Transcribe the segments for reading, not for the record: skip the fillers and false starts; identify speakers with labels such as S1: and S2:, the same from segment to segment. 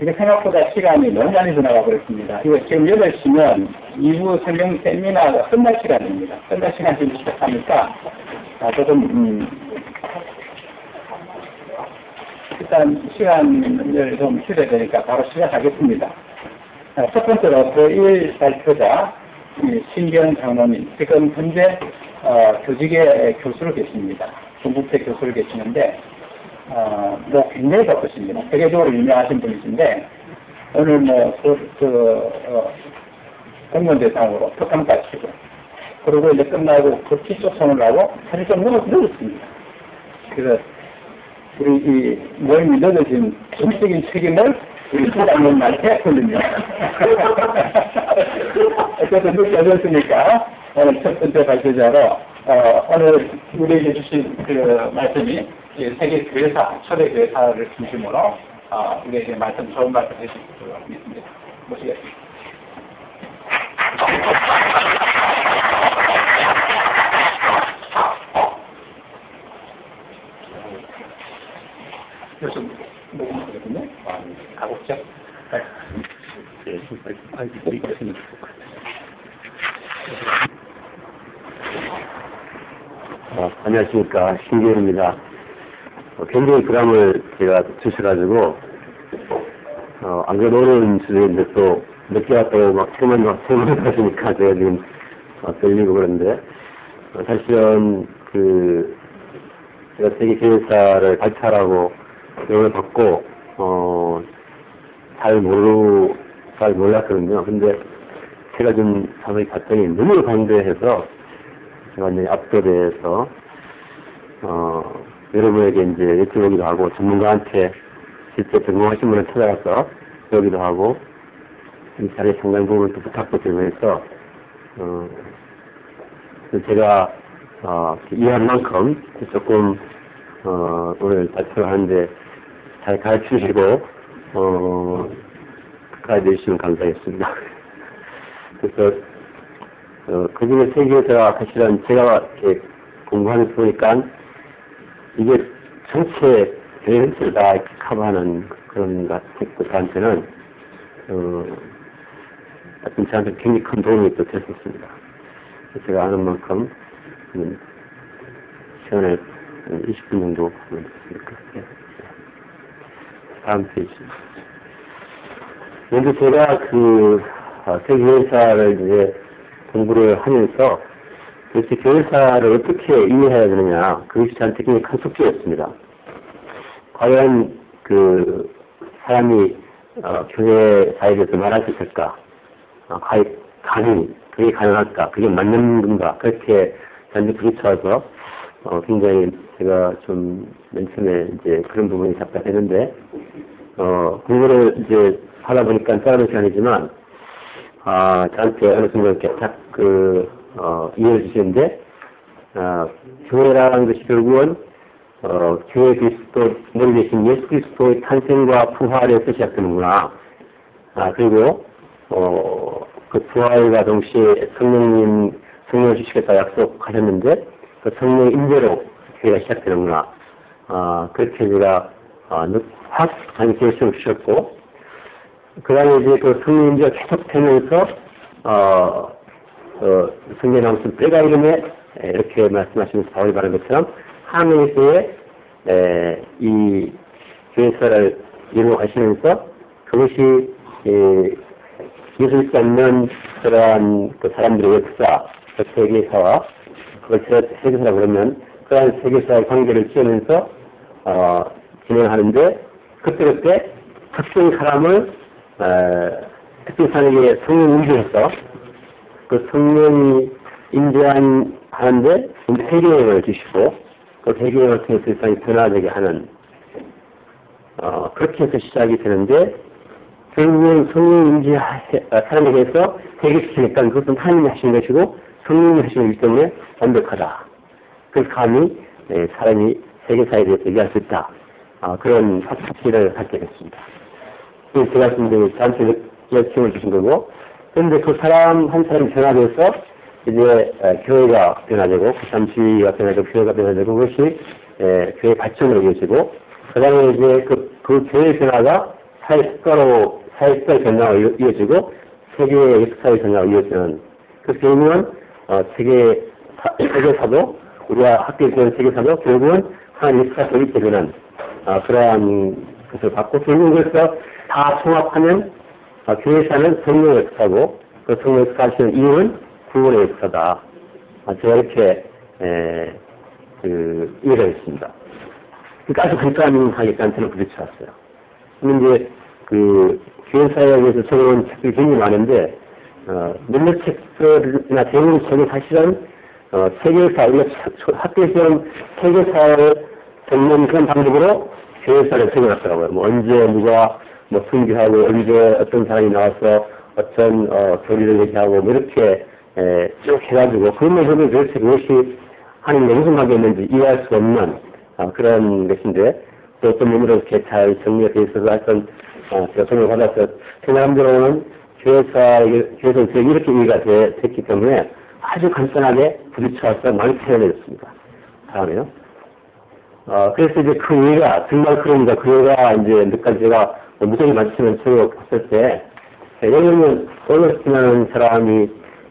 S1: 이게 생각보다 시간이 너무 많이 지나가 버렸습니다. 이거 지금 8시면 2부 성경 세미나가 끝날 시간입니다. 끝날 시간쯤 시작하니까, 조금, 일단 시간을 좀 줄여야 되니까 바로 시작하겠습니다. 첫 번째로 그1 발표자, 신경 장로님, 지금 현재, 교직의 교수로 계십니다. 중국대 교수로 계시는데, 굉장히 바쁘십니다. 세계적으로 유명하신 분이신데, 오늘 공무원 대상으로 특강 가시고, 그리고 이제 끝나고 급히 쫓아오려고 사실 좀 늦었습니다. 그래서, 우리 이 모임이 늦어진 전적인 책임을 우리 소장님한테 했거든요. 어쨌든 늦게 늦었으니까, 오늘 첫 번째 발표자로, 오늘 우리에게 주신 그 말씀이 세계 교회사, 초대 교회사를 중심으로 우리에게 좋은 말씀 해주실 줄 믿습니다. 모시겠습니다. 요즘 녹음하거든요. 가급적.
S2: 안녕하십니까. 신기현입니다. 굉장히 부담을 제가 주셔가지고, 안 그래도 어려운 주제인데 또, 늦게 왔다고 막 세번 하시니까 제가 지금 떨리고 그러는데, 사실은 제가 세계교회사를 발표하라고 요청을 받고, 잘 몰랐거든요. 근데 제가 좀 자세히 봤더니 너무 관대해서, 제가 이제 압도돼서, 여러분에게 이제 여쭤보기도 하고, 전문가한테 실제 전공하신 분을 찾아가서 여기도 하고, 이 자리에 상당 부분을 또 부탁도 드리고 해서, 제가, 이해한 만큼 조금, 오늘 발표를 하는데 잘 가르쳐 주시고, 가르쳐 주시면 감사하겠습니다. 그래서, 그 중에 세계에서 사실은 제가 이렇게 공부하면서 보니까 이게 전체 대전체를 다 커버하는 그런 저한테는 하여튼 저한테 굉장히 큰 도움이 또 됐었습니다. 제가 아는 만큼 시간을 20분 정도 하면 됐으니까. 다음 페이지. 먼저 제가 세계회사를 이제 공부를 하면서 도대체 교회사를 어떻게 이해해야 되느냐, 그것이 저한테 굉장히 큰 숙제였습니다. 과연 사람이 교회사에 대해서 말할 수 있을까? 그게 가능할까? 그게 맞는 건가? 그렇게 저한테 부딪혀서 굉장히 제가 좀 맨 처음에 이제 그런 부분이 답답했는데, 공부를 이제 하다 보니까 짧은 시간이지만, 저한테 어느 순간 이렇게 딱 이해해 주시는데, 교회라는 것이 결국은, 교회 그리스도, 머리 대신 예수 그리스도의 탄생과 부활에서 시작되는구나. 그리고, 그 부활과 동시에 성령을 주시겠다 약속하셨는데, 그 성령 임재로 교회가 시작되는구나. 그렇게 제가, 확 자기 결심을 주셨고, 그 다음에 이제 그 성령 임재가 계속되면서, 성경에 나오신 때가 이름에, 이렇게 말씀하시면서 바울이 말한 것처럼, 하나님께서의, 이 교회사를 이루어가시면서, 그것이, 예수 믿지 않는 그러한 사람들의 역사, 그 세계사와, 그걸 세계사라고 그러면, 그러한 세계사의 관계를 지으면서, 진행하는데, 그때 특정 사람을, 특정 사람에게 성령 임재해서, 그 성령이 하는데, 세계형을 주시고, 그 세계형을 통해서 세상이 변화되게 하는, 그렇게 해서 시작이 되는데, 결국은 성령 사람에게서 세계시키니까 그것은 하나님이 하시는 것이고, 성령이 하시는 것이기 때문에 완벽하다. 그래서 감히, 사람이 세계사에 대해서 얘기할 수 있다. 그런 확신을 갖게 됐습니다. 그래서 제가 저한테 열심을 주신 거고, 그런데 그 사람, 한 사람이 변화돼서, 이제, 교회가 변화되고, 잠시가 변화되고, 교회가 변화되고, 그것이, 교회 발전으로 이어지고, 그 다음에 이제 그 교회 변화가 사회국가의 전략으로 이어지고 세계의 역사의 전략으로 이어지는 그 결국은 세계사도 우리가 학교에 배운 세계사도 결국은 하나님 역사 속에 되는 그러한 것을 받고 결국은 그래서 다 총합하면 교회사는 성령의 역사고 그 성령의 역사 하시는 이유는 구원의 역사다. 제가 이렇게 이해가 있습니다. 그러니까 아주 간단하게 저는 부딪혀왔어요. 근데 이제 교회사에 대해서 적어놓은 책들이 굉장히 많은데 몇몇 책들이나 대부분 책은 사실은 세계사, 우리가 학교에서 세계사를 적는 그런 방식으로 교회사를 적어놨더라고요. 뭐 언제 누가 뭐 순교하고 언제 어떤 사람이 나와서 어떤 교리를 얘기하고 뭐 이렇게 쭉 해가지고 그것만 보면 도대체 그것이 하나님과 무슨 관계가 있는지 이해할 수 없는 그런 것인데 또 어떤 면으로 이렇게 잘 정리가 되어 있어서 하여튼 제가 선을 받아서 제 나름대로는 교회에서 이렇게 이해가 됐기 때문에 아주 간단하게 부딪혀서 많이 표현해줬습니다. 다음에요. 그래서 이제 그 이해가 정말 그러니까 그 이해가 이제 몇 가지 제가 무적이 맞추는 책을 봤을 때 예를 들면 올러스티라는 사람이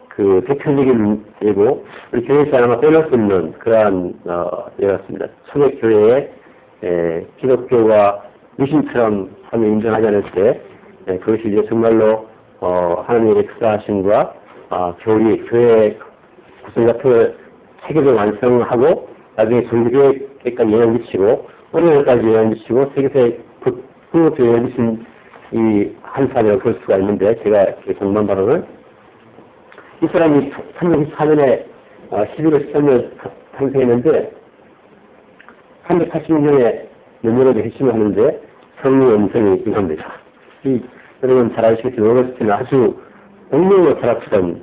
S2: 그 대표적인 예고 우리 교회에서 아마 빼놓을 수 없는 그러한 예였습니다. 초대교회에 기독교가 미신처럼 하면 인정하지 않을 때 그것이 이제 정말로 하나님의 역사하심과 교회 구성 같은 걸 체계를 완성하고 나중에 종교교회까지 영향을 미치고 오늘까지 영향을 미치고 세계사에 그것도 영향을 미친 이 한 사람이라고 볼 수가 있는데 제가 공부한 바로는 이 사람이 364년에 11월 13일 탄생했는데 380년에 연료로도 핵심을 하는데 성령 음성이 임합니다. 여러분 잘 아시겠지만 오거스틴은 아주 공명으로 철학하던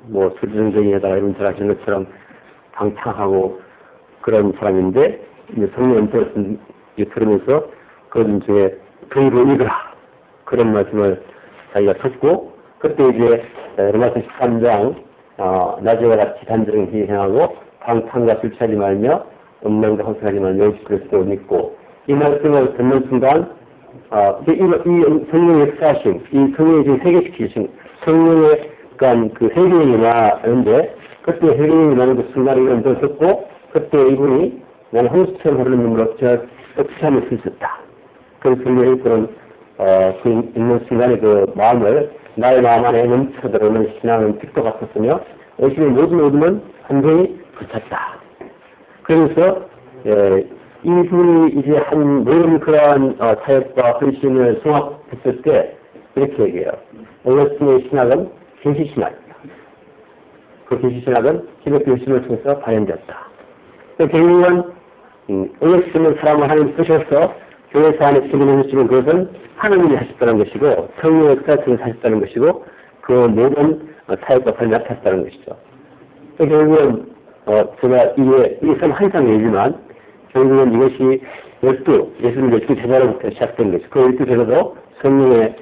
S2: 뭐 수준적이다 이런 철학하시는 것처럼 방탕하고 그런 사람인데 이제 성령 음성을 들으면서 그런 중에 교회로 읽으라 그런 말씀을 자기가 듣고 그때 이제 로마서 13장 낮에와 같이 단절히 행하고 방탕과 술 취하지 말며 음란과 헛소리하지 말며 예수 그리스도를 믿고 이 말씀을 듣는 순간 이 성령의 역사하심 이 성령의 지금 세계시키신 성령의 그 회개의 임하는데 그때 회개의 임하는 그 순간에 이런 걸 듣고 그때 이분이 나는 홍수처럼 흐르는 눈물을 어떻게 하면 쓸 수 있다. 그래서 성령의 그런 그 있는 순간에 그 마음을 나의 마음 안에 넘쳐들어오는 신앙은 빛과 같았으며 의심의 모든 어둠은 완전히 붙였다. 그래서 이 분이 이제 한 모든 그러한 사역과 헌신을 종합했을 때 이렇게 얘기해요. 오거스틴의 신학은 계시신학이다. 그 계시신학은 기독교 신을 통해서 발현되었다. 결국은 오거스틴은 사람을 하나님 쓰셔서 교회사 안에 책임을 주시는 그것은 하나님이 하셨다는 것이고 성령의 역사를 통해서 하셨다는 것이고 그 모든 사역과 발현이 나타났다는 것이죠. 결국은 제가 이것은 항상 얘기지만 결국은 이것이 예수님 12 제자로부터 시작된 것이고 그 12 제자도 성령의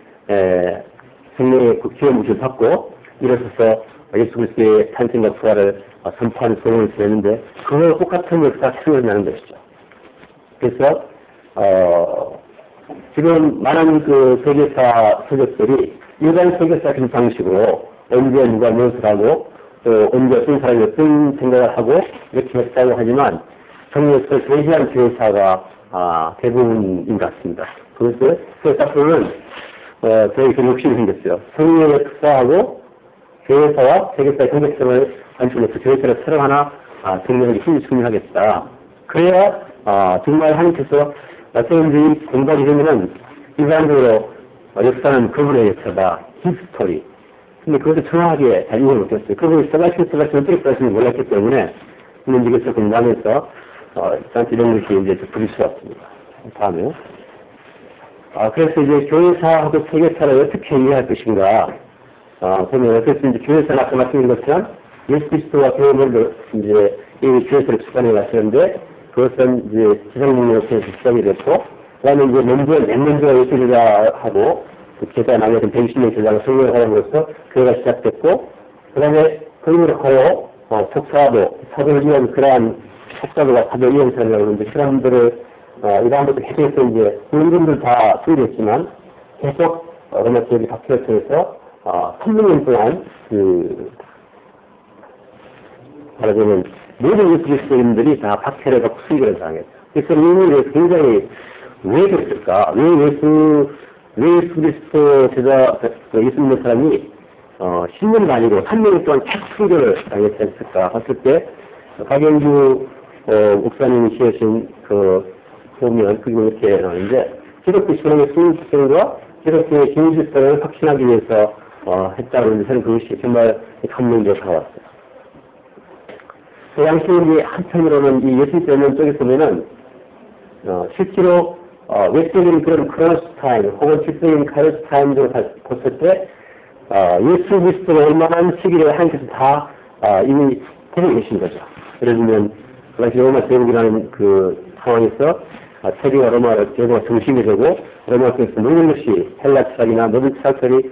S2: 기회무시를 받고 일어서서 예수 그리스도의 탄생과 부활을 선포하는 소문을 지냈는데 그걸 똑같은 역사가 생겨나는 것이죠. 그래서 지금 많은 그 세계사 서적들이 일반 세계사 그 방식으로 언제 누가 무엇을 하고 또 언제 어떤 사람이 어떤 생각을 하고 이렇게 했다고 하지만 성령에서 제시한 교회사가 대부분인 것 같습니다. 그것을 딱 보면 저희 그 욕심이 생겼어요. 성령의 역사하고 교회사와 세계사의 경계성을 관점에서 교회사를 새로 하나 정리하기 힘이 중요하겠다. 그래야 정말 하나님께서 마태복음 공부하게 되면은 일반적으로 역사는 그분의 역사다. 히스토리. 근데 그것을 정확하게 잘 이해를 못했어요. 그분이 써가시면 어떻게 써가시는지 몰랐기 때문에 근데 이것을 공부하면서 저한테 이런 것이 이제 부딪혀왔습니다. 다음에 그래서 이제 교회사하고 세계사를 어떻게 이해할 것인가 보면 그래서 이제 교회사는 아까 말씀드린 것처럼 예수 그리스도와 교회를 이제 이 교회사를 출간해 가시는데 그것은 이제 지상문명으로 시작이 됐고 그 다음에 이제 맨 먼저 예수 제자하고 제자 남겨진 120명 제자가 성령을 하므로써 교회가 시작됐고 그 다음에 그리고 속사도 사도를 위한 그러한 속사도가 사도 이행사라고 하는데 그 사람들을 이 다음부터 계속해서 이제 그런 분들 다 소개했지만 계속 로마 지역의 박해를 통해서 300년 동안 말하자면 모든 예수 그리스도인들이 다 박해를 받고 순교를 당했어요. 그래서 이유는 굉장히 왜 그랬을까? 왜 예수 그리스도 제자 예수 믿는 사람이 10년도 아니고 3년 동안 계속 순교를 당했지 않을까 봤을 때 박영주 목사님이 지으신 보면 그게 이렇게 나오는데 기독교 신앙의 순수성과 기독교의 진실성을 확신하기 위해서 했다는 저는 그것이 정말 감명적으로 다가왔어요. 그 양식이 한편으로는 이 예수 믿는 쪽에 보면은 실제로 외적인 그런 크로스타임 혹은 실적인 카로스타임으로 봤을 때 예수 그리스도가 얼마나 시기를 하나님께서 다 이미 보고 계신 거죠. 예를 들면 그 당시 로마 제국이라는 그 상황에서 세계가 로마 제국가 중심이 되고 로마 쪽에서 모든 것이 헬라 철학이나 모든 철학들이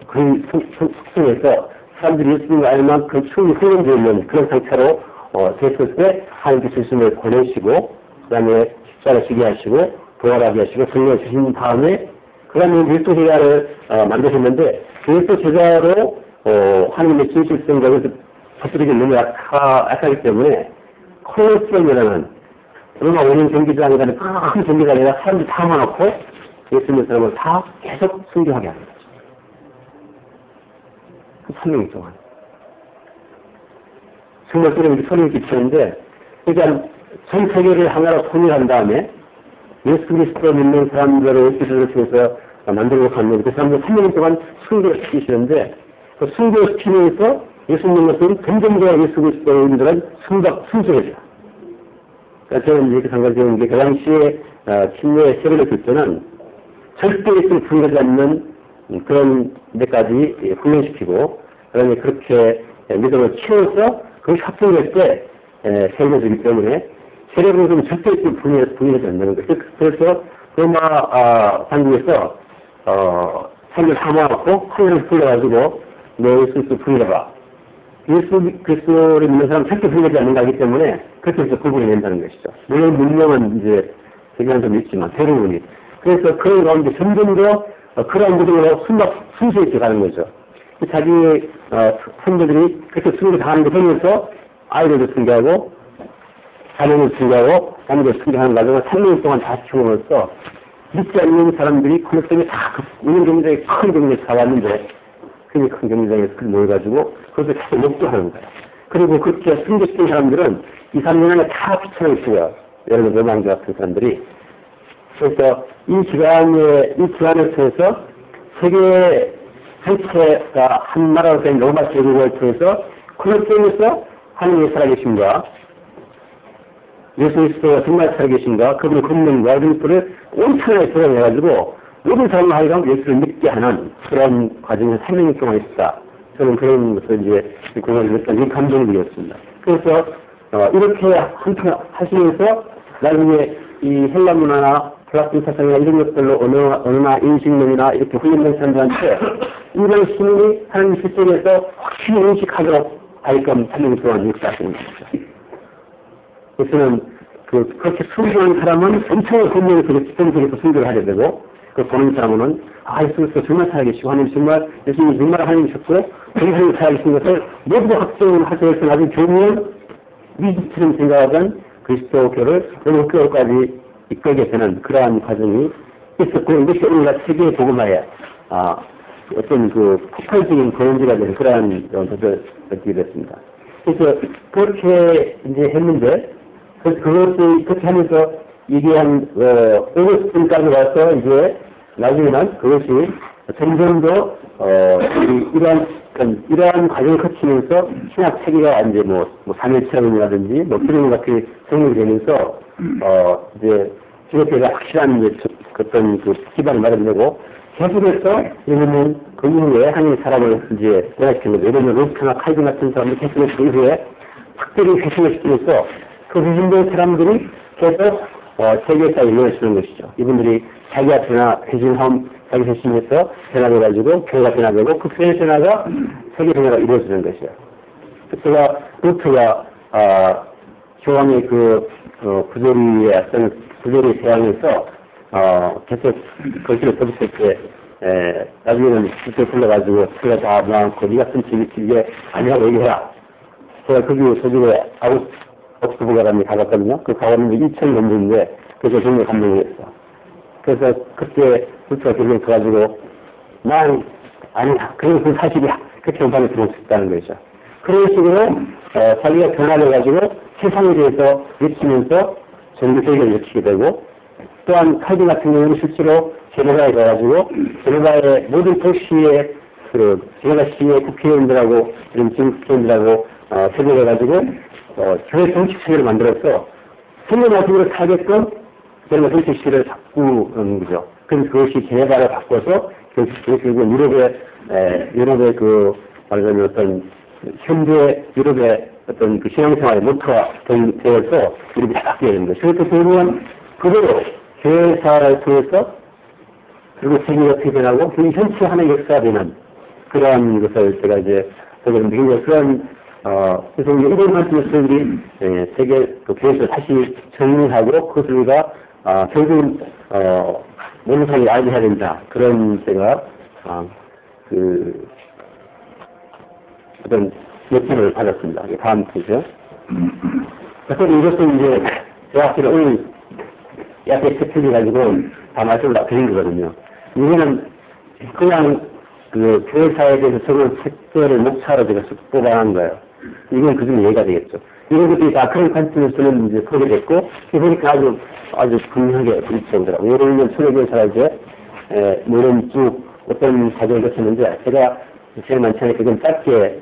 S2: 그 속성에서 사람들이 예수님을 알 만큼 충분히 훈련되어 있는 그런 상태로 됐을 때 하나님께서 예수님을 보내시고 그 다음에 십자가를 지게 하시고 부활하게 하시고 성령을 주신 다음에 그 다음에 율도 제자를 만드셨는데 그 율도 제자로 하나님의 진실성과 저들에게 너무 약하기 때문에 콜로세움이라는 로마 원인 경기장이라는 큰 경기장에다 사람들이 다 모아놓고 예수님의 사람을 다 계속 순교하게 하는 거죠. 3년 동안. 정말 그런 소리를 끼치는데, 그러니까 전 세계를 하나로 통일한 다음에 예수 그리스도 믿는 사람들을 기술을 통해서 만들고 갔는데 그 사람들 3년 동안 순교를 시키시는데 그 순교시키면서 예수 믿는 것은 점점 더 예수 그리스도인들은 순수해져요. 그러니까 저는 이렇게 생각하는 게 그 당시에 침례 세례를 줄 때는 절대 예수를 부인하지 않는 그런 데까지 훈련시키고 그다음에 그렇게 믿음을 키워서 그것이 확정될 때 세례를 주기 때문에 세례를 절대 예수를 부인하지 않는 거예요. 그래서 로마 당국에서 사람을 다 모아놓고 하늘을 불러가지고 너 예수 그리스도 부인해봐. 예수 그리스도를 믿는 사람 절대 부인하지 않는다 하기 때문에 그렇게 해서 구분이 된다는 것이죠. 물론 문명은 이제 세계는 좀 있지만 대부분이. 그래서 그런 가운데 점점 더 그러한 모델로 순수해져 가는 거죠. 자기 선배들이 그렇게 순교를 당하는 걸 보면서 아이들도 순교하고 자녀도 순교하고 남도 순교하는 과정을 3년 동안 다 지켜보면서 믿지 않는 사람들이 그것 때문에 다 운영 경기장에 큰 경기장에 가봤는데 큰 경기장에서 그걸 모여가지고 그것을 계속 목도하는 거예요. 그리고 그렇게 순교시킨 사람들은 2, 3년 안에 다 비천을 쓰고요. 예를 들어 로망자 같은 사람들이. 그래서 이 기간을 통해서 세계 전체가 한 나라로 된 로마 제국을 통해서 콜로세움에서 하나님의 살아계심과 예수 그리스도가 정말 살아계신가 그분의 권능과 이런 것들을 온천하게 조정해가지고 모든 사람을 하여금 예수를 믿게 하는 그런 과정이 3년 동안 있었다. 저는 그런 것을 이제 공부를 했던 감동을 드렸습니다. 그래서 이렇게 한편 하시면서 나중에 이 헬라 문화나 플라톤 사상이나 이런 것들로 언어나 인식론이나 이렇게 훈련된 사람들한테 일반 시민이 하나님 실제에서 확실히 인식하도록 하여금 3년 동안 역사하시는 것이죠. 그래서는 그렇게 순교한 사람은 엄청난 권력을 속에서 순교를 하게 되고 그 보는 사람은 예수 그리스도 정말 살아계시고 하나님 정말 예수님이 정말 하나님이셨고 하나님 살아계신 것을 모두가 확정을 하기 위해서 나중에 교묘한 미지처럼 생각하던 그리스도교를 어느 교까지 이끌게 되는 그러한 과정이 있었고 이것이 오늘날 세계의 복음화에 어떤 폭발적인 권위가 되는 그러한 것을 얻게 됐습니다. 그래서 그렇게 이제 했는데 그것을 그렇게 하면서 이게 한 오거스틴까지 와서 이제 나중에는 그것이 점점 더 이러한 과정을 거치면서 신학 체계가 이제 삼일체험이라든지 기독교 같은 성립이 되면서 이제 기독교가 확실한 이제 어떤 기반을 마련되고 계속해서 이러면 그 이후에 하나님의 사람을 이제 변화시키는 거죠. 예를 들면 루스나 칼빈 같은 사람들이 계속해서 그 이후에 확대를 회심을 시키면서 그 회심된 사람들이 계속 세계사에 일어나시는 것이죠. 이분들이 자기가 회심함, 자기 회심에서 변화돼가지고 교회가 변화되고 그 변화가 세계 변화가 이루어지는 것이죠. 루트가 교황의 부조리의 어떤 부조리 대항에서 계속 거기를 써붙일 때, 나중에는 그때 불러가지고, 제가 다 모아놓고, 네가 쓴 책이 이게 아니라고 얘기해라. 제가 거기 소집에 옥스버가라는 데 가봤거든요. 그 가봤는데 2,000 넘는데, 그래서 정말 감동했어. 그래서 그때부터 결국에 가가지고, 아니야. 그 사실이야. 그렇게 음반에 들어올 수 있다는 거죠. 그런 식으로, 자기가 변화해가지고 세상에 대해서 외치면서 종교세계를 일으키게 되고, 또한 칼빈 같은 경우는 실제로 제네바에 가가지고, 제네바의 모든 도시의, 제네바 시의 국회의원들하고, 이런 지금 국회의원들하고, 협력해가지고, 교회 정치체계를 만들어서, 생명마술을 타게끔, 제네바 정치체계를 바꾸는 거죠. 그래서 그것이 제네바를 바꿔서, 결국은 유럽의 말하자면 어떤, 현대 유럽의 어떤 신앙생활의 모토가 되어서 유럽이 다 바뀌게 됩니다. 그래서 결국은 그대로 교회사를 통해서 그리고 세계가 어떻게 변하고 그 전체 하나의 역사가 되는 그러한 것을 제가 이제 보게 됩니다. 그런 그래서 이런 말씀들이 세계 교회에서 다시 정리하고 그것을 우리가 결국은 모든 사람이 알게 해야 된다. 그런 제가 어떤 느낌을 받았습니다. 다음 페이지요. 그래서 이것은 이제 제가 오늘 약간 책들이 가지고 다 말씀을 다 드린 거거든요. 이거는 그냥 교회사에 대해서 적은 책들을 목차로 제가 쑥 뽑아낸 거예요. 이건 그중에 얘기가 되겠죠. 이런 것들이 다 그런 관점에서는 이제 보게 됐고, 보니까 아주 분명하게 부딪혀오더라고요. 예를 들면 초대교회사가 이제, 이런 쭉 어떤 과정을 거쳤는데, 제가 제일 많지 않으니까 좀 짧게,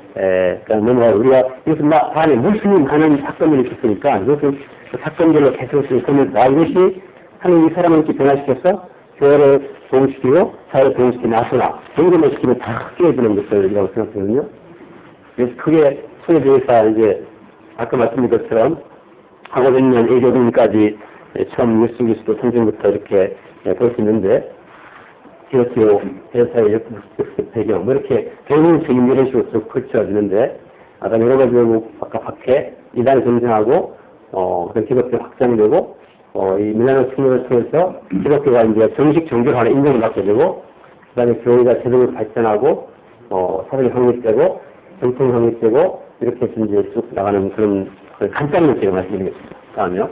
S2: 넘어가고, 우리가 여기서 막 안에 무슨 하는 사건들이 있었으니까, 이것은 그 사건들로 계속 쓰면서, 이것이 하는 이 사람을 이렇게 변화시켜서, 교회를 도움시키고, 사회를 도움시키고 나서나, 정도만 시키면 다 깨어지는 것들이라고 생각하거든요. 그래서 크게 초대교회사 이제, 아까 말씀드린 것처럼, 하고 있는 애교인까지 처음 예수 그리스도 성경부터 이렇게 볼 수 있는데, 기독교 회사의 역사적 배경, 뭐 이렇게 배우적인 이런 식으로 쭉 펼쳐지는데, 아까 여러 가지 아까 밖에 이단이 존재하고, 그런 기독교 확장되고, 이 밀라노 신문을 통해서 기독교가 이제 정식 종교화의 인정을 받게 되고, 그 다음에 교회가 제대로 발전하고, 사회가 확립되고, 정통이 확립되고, 이렇게 해서 이제 쭉 나가는 그런 간단한 제가 말씀드리겠습니다. 다음에요.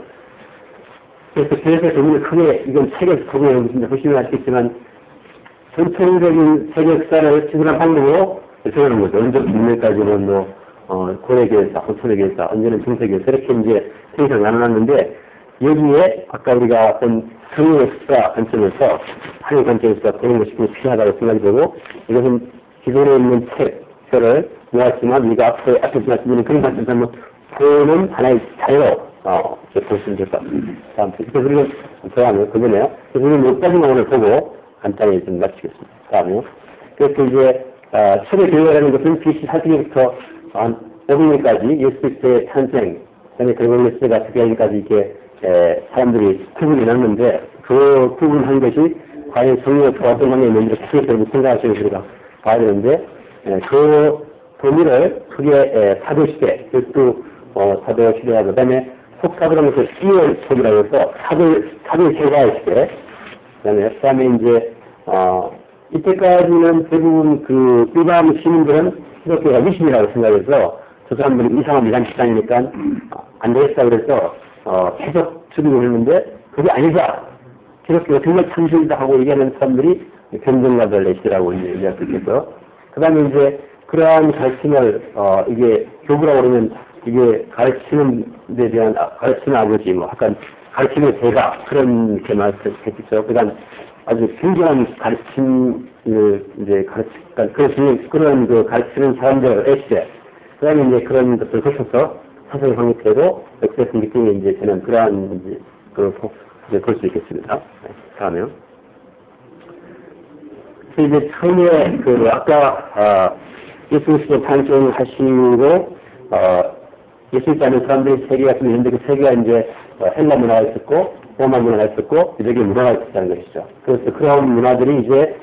S2: 그래서 교회에서 정말 크게, 이건 책에서 보면 보시면 아시겠지만, 전통적인 세계 역사를 지불한 방법으로 정하는 거죠. 언제 문명까지는 고래교회사, 호초대교회사, 언제는 중세교회사, 이렇게 이제 세계를 나눠놨는데, 여기에 아까 우리가 본 성경 역사 관점에서, 한의 관점에서 그런 것이 필요하다고 생각이 되고, 이것은 기존에 있는 책들을 모았지만, 우리가 앞에서 말씀드린 그런 관점에서 보는 하나의 자유로, 보시면 될 것 같습니다. 다음 페이지. 그래서 우리는 들어가면 그거네요. 그래서 우리는 여기까지만 오늘 보고, 간단히 좀 마치겠습니다. 다음에요. 그래서 이제, 초대교회라는 것은 BC 4세기부터 500년까지 예수 그리스도의 탄생, 그 다음에 그리고리스가 특별히까지 이렇게, 사람들이 구분이 났는데, 그 구분한 것이 과연 성령과 어떤 방향이 있는지 크게 생각하시는 우리가 봐야 되는데, 그 범위를 크게 사도시대, 그리고 사도시대와 그 다음에 속사도라면서 이월 속이라고 해서 사도세가의 시대, 그 다음에 이제, 이때까지는 대부분 일반 시민들은 기독교가 미신이라고 생각해서 저 사람들이 이상한 이단 집단이니까 안 되겠다 그래서, 계속 주입을 했는데, 그게 아니다. 기독교가 정말 참신이다 하고 얘기하는 사람들이 변정가들 내시라고 이제 얘기했겠고요. 그 다음에 이제 그러한 가르침을, 이게 교부라고 그러면 이게 가르치는 데 대한, 가르치는 아버지, 약간 가르치는 제가 그런 게 말했겠죠. 그다음 아주 굉장한 가르침 이제 그런 가르치는 사람들의 시대. 그다음에 이제 그런 것들을 거쳐서 사상이 확립되고 역사의 느낌이 이제 되는 그러한 이제 이제 볼 수 있겠습니다. 다음에요. 그래서 이제 처음에 아까 예수 그리스도 탄생하시고 예수님께는 사람들이 세계가 있는데 그 세계가 이제 헬라 문화가 있었고 로마 문화가 있었고 유대교 문화가 있었다는 것이죠. 그래서 그런 문화들이 이제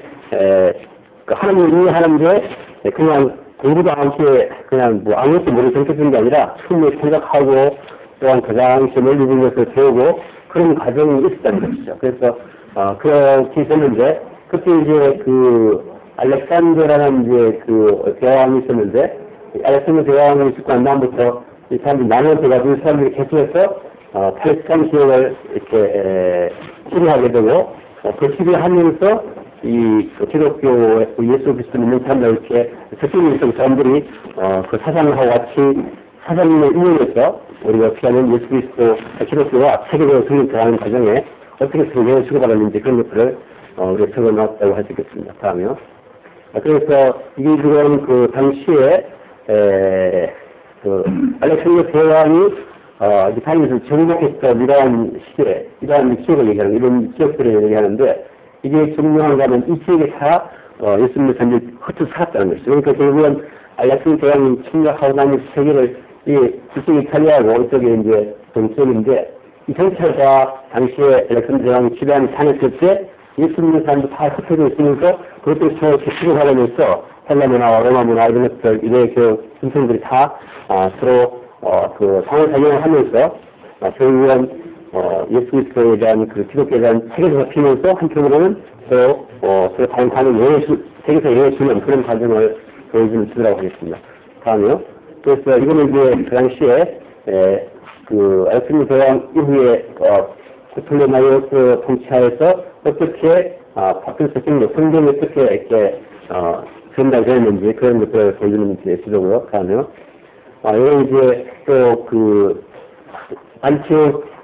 S2: 하나님을 이해하는데 그냥 공부도 않게 그냥 아무것도 모르고 생각했던 게 아니라 충분히 생각하고 또한 그 당시에 멀리 있는 것을 배우고 그런 과정이 있었다는 것이죠. 그래서 그렇게 있었는데, 그때 이제 알렉산더라는 이제 대왕이 있었는데, 알렉산더 대왕이 있고 난 다음부터 이 사람들이 나눠져가지고 사람들이 계속해서, 팔레스타인 지역을 이렇게, 치료하게 되고, 그 치료하면서 이 기독교 예수 그리스도 믿는 사람들 이렇게 특징이 있어서 사람들이, 그 사상하고 같이 사상의 이용해서 우리가 어떻게 하면 예수 그리스도 기독교와 세계적으로 성립하는 과정에 어떻게 성경을 주고받았는지 그런 것들을 우리가 적어놨다고 할 수 있겠습니다. 다음이요. 그래서 이게 지금 당시에 알렉산더 대왕이 이제 다니면서 정복했던 이러한 시대, 이러한 기억을 얘기하는 이런 기억들을 얘기하는데 이게 증명한가 하면 이 지역에 다 예수 믿는 사람들이 흩어 살았다는 것이죠. 그러니까 결국은 알렉산더 대왕이 침략하고 나면 세계를 이쪽에 이탈리아하고 이쪽에 이제 동쪽인데 이 전체가 당시에 알렉산더 대왕이 지배하는 다녔을 때 예수 믿는 사람도 다 흩어져 있으면서 그것들이 서로 치고받으면서 헬라 문화와 로마 문화 이런 것들 이래 전통들이 다 서로 상호 작용을 하면서 결국은 예수 그리스도에 대한 기독교에 대한 세계에서 피면서 한편으로는 서로 다른 세계에서 이해해주는 그런 과정을 보여주는 시대라고 하겠습니다. 다음이요. 그래서 이거는 이제 그 당시에 알렉산더 대왕 이후에 프톨레마이오스 통치하에서 어떻게 바뀌어서 성경이 어떻게 이렇게 전달되었는지 그런 것들을 보여주는 시도고요. 다음이요. 이건 이제 또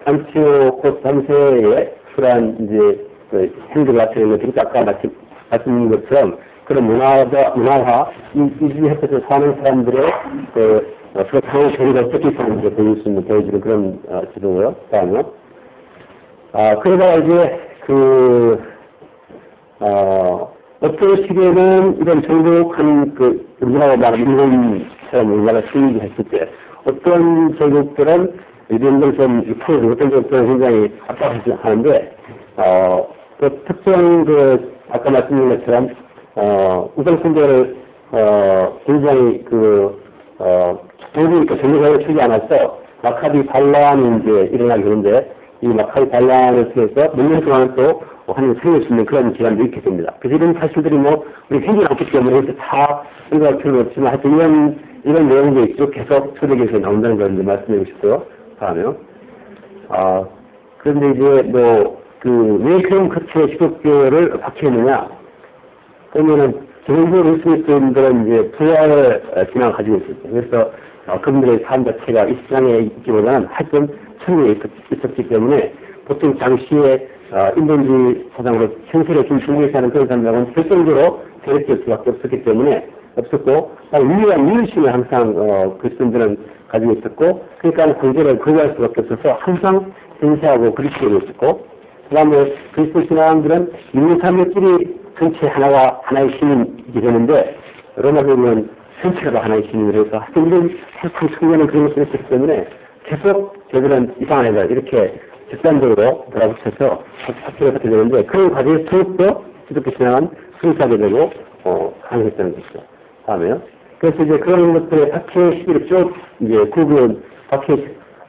S2: 안티오코스 3세의 그러한 이제 행동을 나타내는 것들이 아까 말씀드린 것처럼 그런 문화화, 이주협에서 사는 사람들의 서로 상호 교류가 어떻게 있었는지 보여주는 그런 지도고요. 다음이요. 그러다가 이제 어떤 시기에는 이런 정복한 우리나라가 말하는 일본처럼 우리나라 수입을 했을 때 어떤 제국들은 이런 걸 좀 풀어주고 어떤 제국들은 굉장히 압박하는데 특정 아까 말씀드린 것처럼 우선순위를 굉장히 모르니까 정리하게 치지 않아서 마카비 반란이 이제 일어나게 되는데 이 마카비 반란을 통해서 몇 년 동안 또 하는 살릴 수 있는 그런 기간도 있게 됩니다. 그래서 이런 사실들이 우리 생기지 않기 때문에 이렇게 다 우리가 필요는 없지만 하여튼 이런 내용들이 쭉 계속 초대기에서 나온다는 걸 말씀드리고 싶고요. 다음에요. 그런데 이제 왜 그런 그렇게 기독교를 박해했느냐? 그러면은 기본적으로 예수님들은 이제 부활을 신앙을 가지고 있었죠. 그래서 그분들의 삶 자체가 이 세상에 있기보다는 하여튼 천국에 있었기 때문에 보통 당시에 인본주의 사상으로 현실에 중심에 사는 그런 사람들은 결정적으로 대립될 수밖에 없었기 때문에 없었고 유일한 이유심을 항상 그리스도인들은 가지고 있었고 그러니까 관계를 거부할 수밖에 없어서 항상 현시하고 그리스도로 있었고 그 다음에 그리스도 신앙들은 있는 사람들끼리 전체 하나의 신이 되는데 로마서 보면 전체가 하나의 신이 돼서 하여튼 이런 세상 청년은 그런 것을 했기 때문에 계속 저들은 이상한 애들 이렇게 집단적으로 몰아붙여서 학교를 갖게 되는데 그런 과정에서 더욱더 기독교 신앙은 순수하게 되고 강했다는 것이죠. 다음에요. 그래서 이제 그런 것들의 박해 시기를 쭉 이제 구분 박해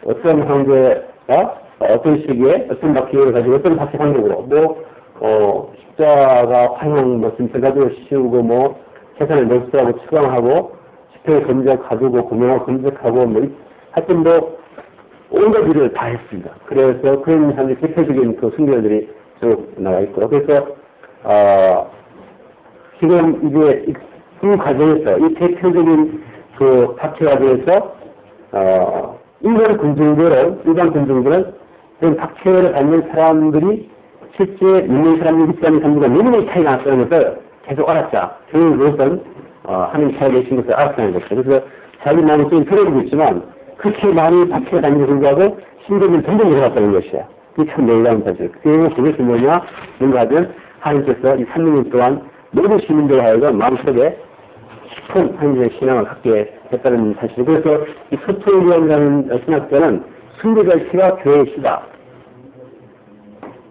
S2: 어떤 황제가 어떤 시기에 어떤 박해를 가지고 어떤 박해 방법으로 십자가 환영 말씀 가지고 씌우고 재산을 몰수하고 추방하고 집회에 검적 가두고 고명하고 검적하고 하여튼 온갖 일을 다 했습니다. 그래서 그런 사람들이 대표적인 순교들이 쭉 나와 있고 그래서 지금 이제 이 과정에서 이 대표적인 박해 과정에서 일반 군중들은 그런 박해를 받는 사람들이 실제 믿는 사람들이 있다는 사람들과 너무나 차이가 났다는 것을 계속 알았자. 교육으로서는 하는 차이가 있는 것을 알았다는 것이죠. 그래서 자기 마음이 좀 편해지고 있지만 그렇게 많이 박해가 다니는 불구하고 신경을 점점 들어갔다는 것이야. 그게 참 놀라운 사실. 그것이 뭐냐? 뭔가 하면 하나님께서 이 3년 동안 모든 시민들 하여금 마음속에 깊은 하나님의 신앙을 갖게 했다는 사실. 그래서 이 서툴리언이라는 신학자는 순교자의 시가 교회의 시다.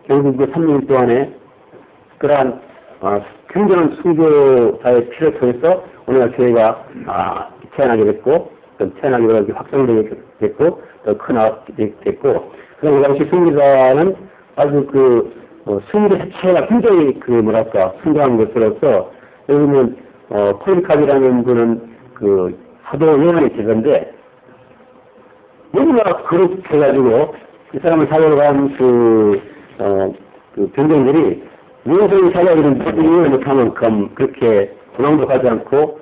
S2: 결국 그 3년 동안에 그러한 굉장한 순교자의 피를 통해서 오늘날 교회가 태어나게 됐고 태어나게 되고 확장되게 됐고 더 크게 됐고 그다음 그 당시 순교자는 아주 승리 자체가 굉장히 풍부한 것으로서, 여기는, 폴리캅이라는 분은 하도 유명한 제자인데, 너무나 그룹해가지고, 이 사람을 살아간 병정들이, 무엇을 살아가는 이유를 못하면 그렇게 도망도 가지 않고,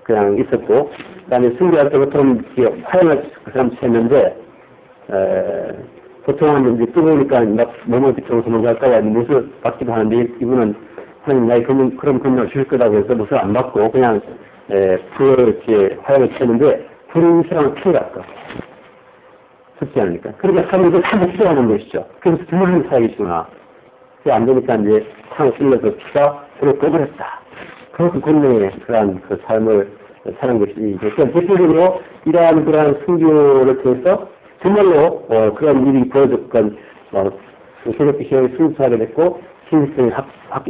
S2: 그냥 있었고, 그 다음에 승리할 때부터는 화양을 그 사람 쳤는데, 보통은 이제 뜨거우니까 막 몸을 비춰서 도망갈까봐 못을 받기도 하는데, 이분은 하나님 나의 그럼 건강 주실 거라고 해서 못을 안 받고, 그냥, 불을 이렇게 화양을 쳤는데, 불이 이 사람을 피해갔어. 쉽지 않으니까. 그러니까 사람들이 참을 필요하는 것이죠. 그래서 드물은 사역이구나. 그게 안 되니까 이제 창을 찔러서 피가 불을 꺼버렸다. 그래서 권능의 그러한 삶을 사는 것이, 대표적으로 이러한 그러한 순교를 통해서 정말로, 그런 일이 보여줬건, 새롭게 시험에 순수하게 됐고, 신실성이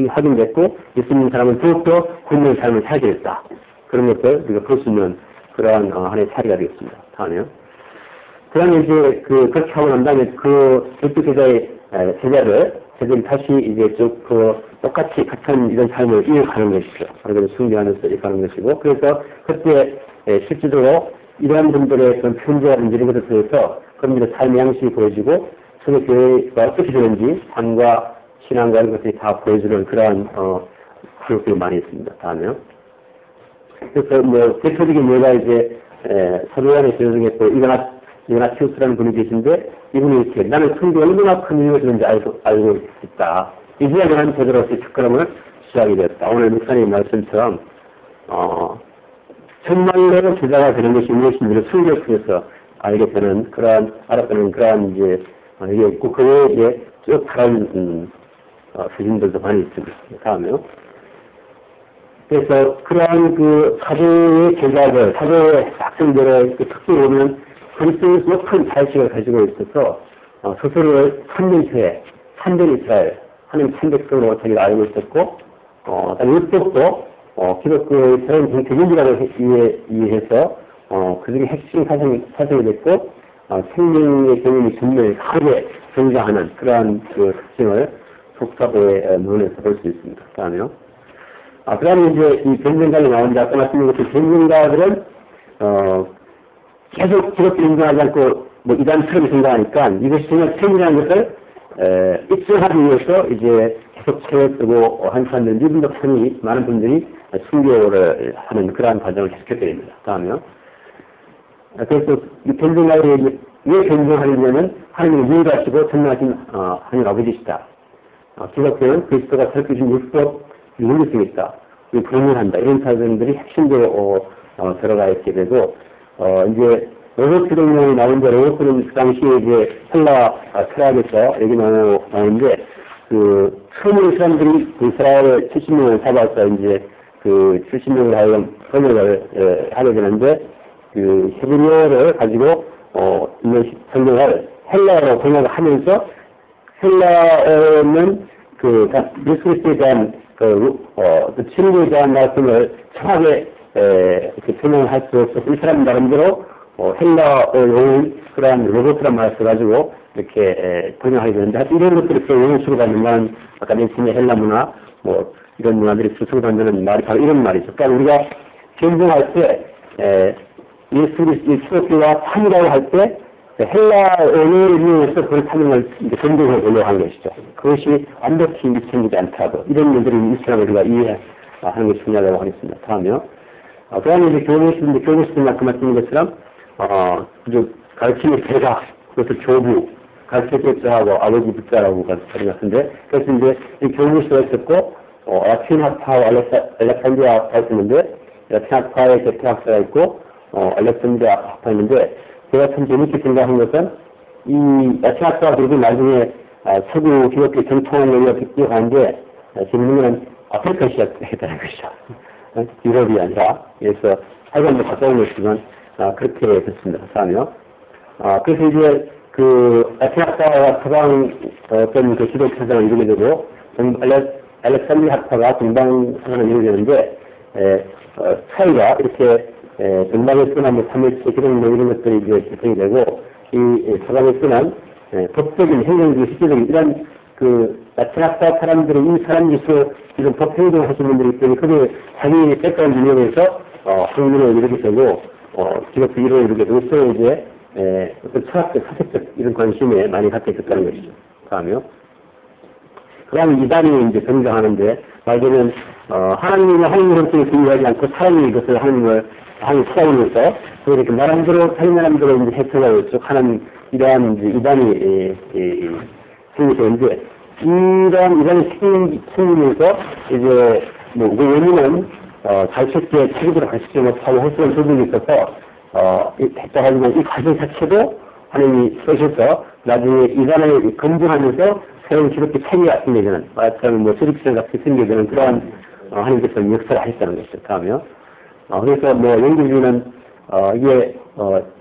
S2: 확인됐고, 예수님 사람은 더욱더 권능의 삶을 살게 됐다. 그런 것을 우리가 볼 수 있는 그러한 하나의 사례가 되겠습니다. 다음에요. 그 다음에 이제 그렇게 하고 난 다음에 열두 제자들이 다시 이제 쭉 똑같이 같은 이런 삶을 이어가는 것이죠. 바로 순교하면서 이어가는 것이고, 그래서 그때 실질적으로 이러한 분들의 그런 편지라든지 이런 것을 통해서 그런 삶의 양식이 보여지고, 서로 교회가 어떻게 되는지, 삶과 신앙과 이런 것들이 다 보여주는 그러한, 그룹들이 많이 있습니다. 다음에요. 그래서 대표적인 예가 이제, 사도행전의 제자 중에 또 이그나티우스라는 분이 계신데, 이분이 이렇게 나는 성경이 얼마나 큰 의미가 주는지 알고 있다. 이제야 그런 제자로서의 첫걸음을 시작이 되었다. 오늘 목사님 말씀처럼, 정말로 제자가 되는 것이 무엇인지를 성경을 통해서 알게 되는 알아가는 그러한 이제, 이게 있고, 그 외에 이제 쭉 다른, 스님들도 많이 있습니다. 다음에요. 그래서 그러한 사도의 제자들, 사도의 학생들의 특징을 보면 그리스도의 높은 자의식을 가지고 있어서 스스로를 선민교회, 참된 하는 참백성으로 자기가 알고 있었고, 그다음에 율법도 기독교의 새로운 정체인지라고 이해해서 그들이 핵심 사상이 됐고, 생명의 경험이 분명히 크게 등장하는 그러한 특징을 속사도의 논에서 볼 수 있습니다. 다음에요. 그 다음에 이제 이 변증가에 나오는데 아까 말씀드린 것처럼 변증가들은 계속 기독교 인정하지 않고 이단처럼 생각하니까 이것이 정말 책임이라는 것을 입증하기 위해서 이제 계속 책을 쓰고 한 사람들이 미분덕성이 많은 분들이 순교를 하는 그러한 과정을 계속해야 됩니다. 다음에요. 그래서 이 변증가에 왜 변증하려면 하나님을 유일하시고 전능하신 하나님 아버지시다. 기독교는 그리스도가 설교신 율법 윤리성이 있다. 불문한다. 이런 사람들이 핵심적으로 들어가 있게 되고, 이제 로버트 동명이 나오는데, 로버트는 그 당시에 이제 헬라 철학에서 여기 나오는데, 처음으로 사람들이 이스라엘을 70명을 잡아서 이제 70명을 하여금 번역을 하게 되는데, 히브리어를 가지고 있는 성경을 헬라어로 번역을 하면서, 헬라어는 예수 그리스도에 대한 진리에 대한 말씀을 정확하게 설명할 수 없어서 이 사람 나름대로 헬라어의 그러한 로봇이란 말을 써가지고 이렇게 번역하게 되는데, 하여튼 이런 것들이 또 영어식으로 받는 아까 말씀의 헬라 문화 이런 문화들이 수식으로 받는 말이 바로 이런 말이죠. 그러니까 우리가 변증할 때 예수 그리스도의 기독교가 참이라고 할 때 헬라어를 이용해서 그런 참여를 변증해 보려고 한 것이죠. 그것이 완벽히 미천하지 않다고 이런 일들이 있으라고 우리가 이해하는 것이 중요하다고 하겠습니다. 다음에요. 그 다음에 이제 교무시인데 아까 말씀드린 것처럼 가르치는 제자, 그것을 조부, 가르칠 것자하고 아버지 붙자라고 가르치는 것 같은데, 그래서 이제 이 교무시가 있었고, 아틴학파와 알렉산드리아 학파가 있었는데, 아틴학파의 대표학사가 있고, 알렉산드리아 학파가 있는데, 제가 참 재밌게 생각한 것은, 이 아틴학파가 그리고 나중에 서구 기독교 전통을 비교하는데, 재밌는 건 아프리카 시작했다는 것이죠. 유럽이 아니라, 그래서 하여간 가까운 것이지만, 그렇게 됐습니다. 다음에요. 그래서 이제 아틴학파와 서방 어떤 기독교 사상을 이루게 되고, 알렉산드리 학파가 동방 사상을 이루게 되는데, 차이가 이렇게 동방에 쓰는 3일째 기독교 이런 것들이 이제 결정이 되고, 이 서방에 쓰는 법적인 행정적인 실질적인 이런 나타났다 사람들이 이 사람들에서 지금 법행동을 하시는 분들이 있더니 그게 자기 백그라운드 이용해서, 학문을 이렇게 되고, 기독교 이론을 이렇게 되고, 서로 이제, 어떤 철학적, 사색적 이런 관심에 많이 갖게 됐다는 것이죠. 그 다음에 이단이 이제 등장하는데, 말하자면, 하나님의 형태를 중요하지 않고 사람이 이것을 하나님을 찾아오면서, 이렇게 나름대로, 자기 나름대로 이제 해석을 쭉 하는 이러한 이제 이단이, 생기는데, 이러한 이단이 생기면서, 이제, 그 원인은, 자유축제에 체계적으로 가시지 못하고 홀수한 부분이 있어서, 했다하지만 이 과정 자체도 하나님이 쓰셔서, 나중에 이단을 검증하면서, 새로운 기독교 체계가 생겨지는, 마찬가지로 수립생 같이 생겨지는 그러한, 하나님께서 역사를 하셨다는 것이죠. 다음에요. 그래서 영국주의는, 이게,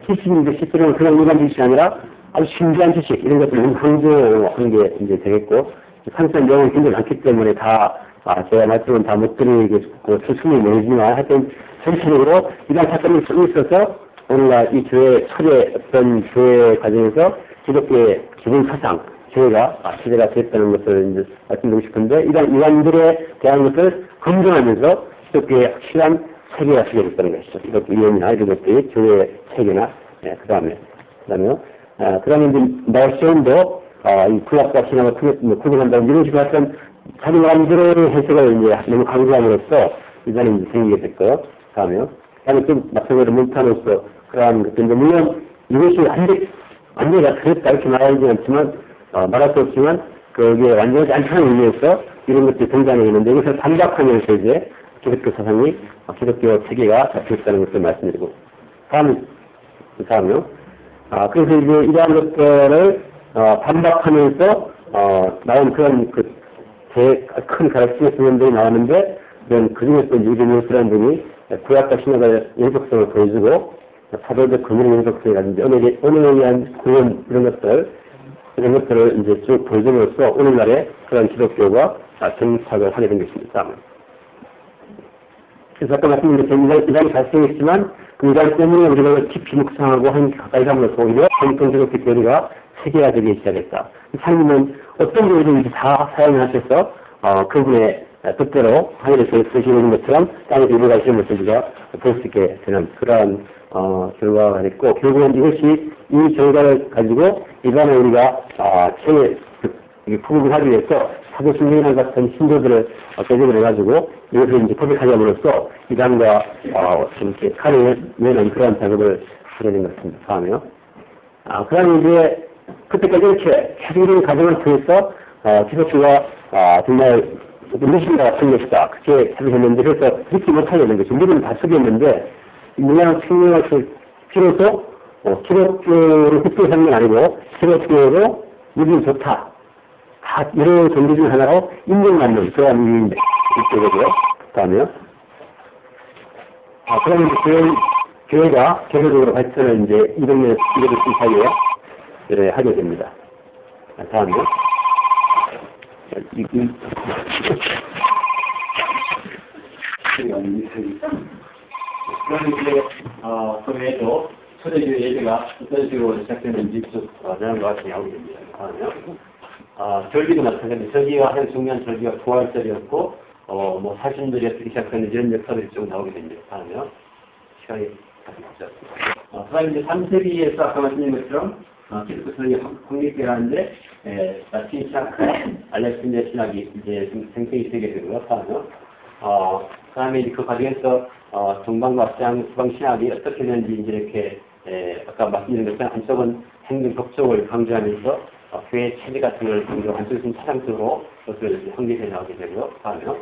S2: 지식인데 실제로는 그냥 일반 지식이 아니라 아주 신비한 지식, 이런 것들을 강조하는 게 이제 되겠고, 상세한 내용이 굉장히 많기 때문에 제가 말씀은 다 못 드리겠고, 수순이 모르지만, 하여튼, 전체적으로 이런 사건이 있어서, 오늘날 이 교회, 초대 어떤 교회 과정에서 기독교의 기본 사상, 교회가 시대가 됐다는 것을 이제 말씀드리고 싶은데, 이런 이단들에 대한 것을 검증하면서 기독교의 확실한 체계가 생겨졌다는 것이죠. 기독교 이론이나 이런 것들이 교회의 체계나, 그 다음에 이제, 나시온도, 이 구약과 신학을 구분한다는 이런 식으로 어떤 자기 나름대로의 해석을 이제 너무 강조함으로써 이단이 이제 생기게 됐고요. 다음에 좀 마찬가지로 몬타노스 그러한 것들인데, 물론 이것이 완전히 다 그랬다 이렇게 말하지 않지만, 말할 수 없지만, 그게 완전히 않다는 의미에서 이런 것들이 등장해 있는데, 이것을 반박하면서 이제 기독교 사상이, 기독교 체계가 잡혔다는 것을 말씀드리고, 다음요. 그래서 이제 이러한 것들을, 반박하면서, 나온 그런 큰 가르침의 분들이 나오는데, 그 중에서 유리뉴스라는 분이 구약과 신약의 연속성을 보여주고, 사도적 근원의 연속성이라든지, 언어에 의한 구원, 이런 것들을 이제 쭉 보여줌으로써 오늘날의 그런 기독교가 정착을 하게 된 것입니다. 그래서 아까 말씀드린 것처럼 이단이 발생했지만 그 이단 때문에 우리가 깊이 묵상하고 가까이 함으로써 오히려 정통 기독교 교리가 세계화되기 시작했다. 하나님은 어떤 교리든지 다 사용하셔서 그분의 뜻대로 하늘에서 쓰시는 것처럼 땅에서 이루어가시는 것을 우리가 볼 수 있게 되는 그러한 결과가 됐고, 결국은 이것이 이 결과를 가지고 이번에 우리가 구분을 하기 위해서 사도신경이나 같은 신도들을 배정을 해가지고 이것을 이제 퍼펙트하므로써 이단과 이렇게 칼을 내는 그러한 작업을 하게 된 것 같습니다. 다음에요. 그 다음에 이제 그때까지 이렇게 계속 이런 과정을 통해서 기독교가 정말 무엇인가 같은 것이다. 그렇게 생각했는데, 그래서 믿지 못하게 된 것이 우리는 다 속였는데, 문화적 측면에서 비로소 기독교를 흡수하는 건 아니고 기독교로 믿으면 좋다. 다 여러 종교 중 하나로 인정받는 그런 의미인데 있고요. 다음에요. 그러면 이제 교회가 개별적으로 발전을 이제 이동네 사이에 하게 됩니다. 다음에요. 그럼 이제, 그 외에도 초대교회 예배가 어떤 식으로 시작되는지 쭉, 지난과 같이 나오게 됩니다. 절기도 마찬가지입니다. 절기가 가장 중요한 절기가 부활절이었고, 사신들이 어떻게 시작되는지 이런 역사들이 쭉 나오게 됩니다. 다음에요. 시간이 가득하죠. 그 다음에 이제 3세기에서 아까 말씀드린 것처럼, 기독교 선이 확립되라는데, 라틴 신학, 알렉산드리아 신학이 이제 생성이 되게 되고요. 다음에요. 그 다음에 이제 그 과정에서, 동방과 서방 신학이 어떻게 되는지 이제 이렇게, 아까 말씀드린 것처럼 한쪽은 행동 법적을 강조하면서, 교회 체제 같은 걸 강조, 한쪽은 사상적으로 그것을 확립해 나오게 되고요. 다음에요.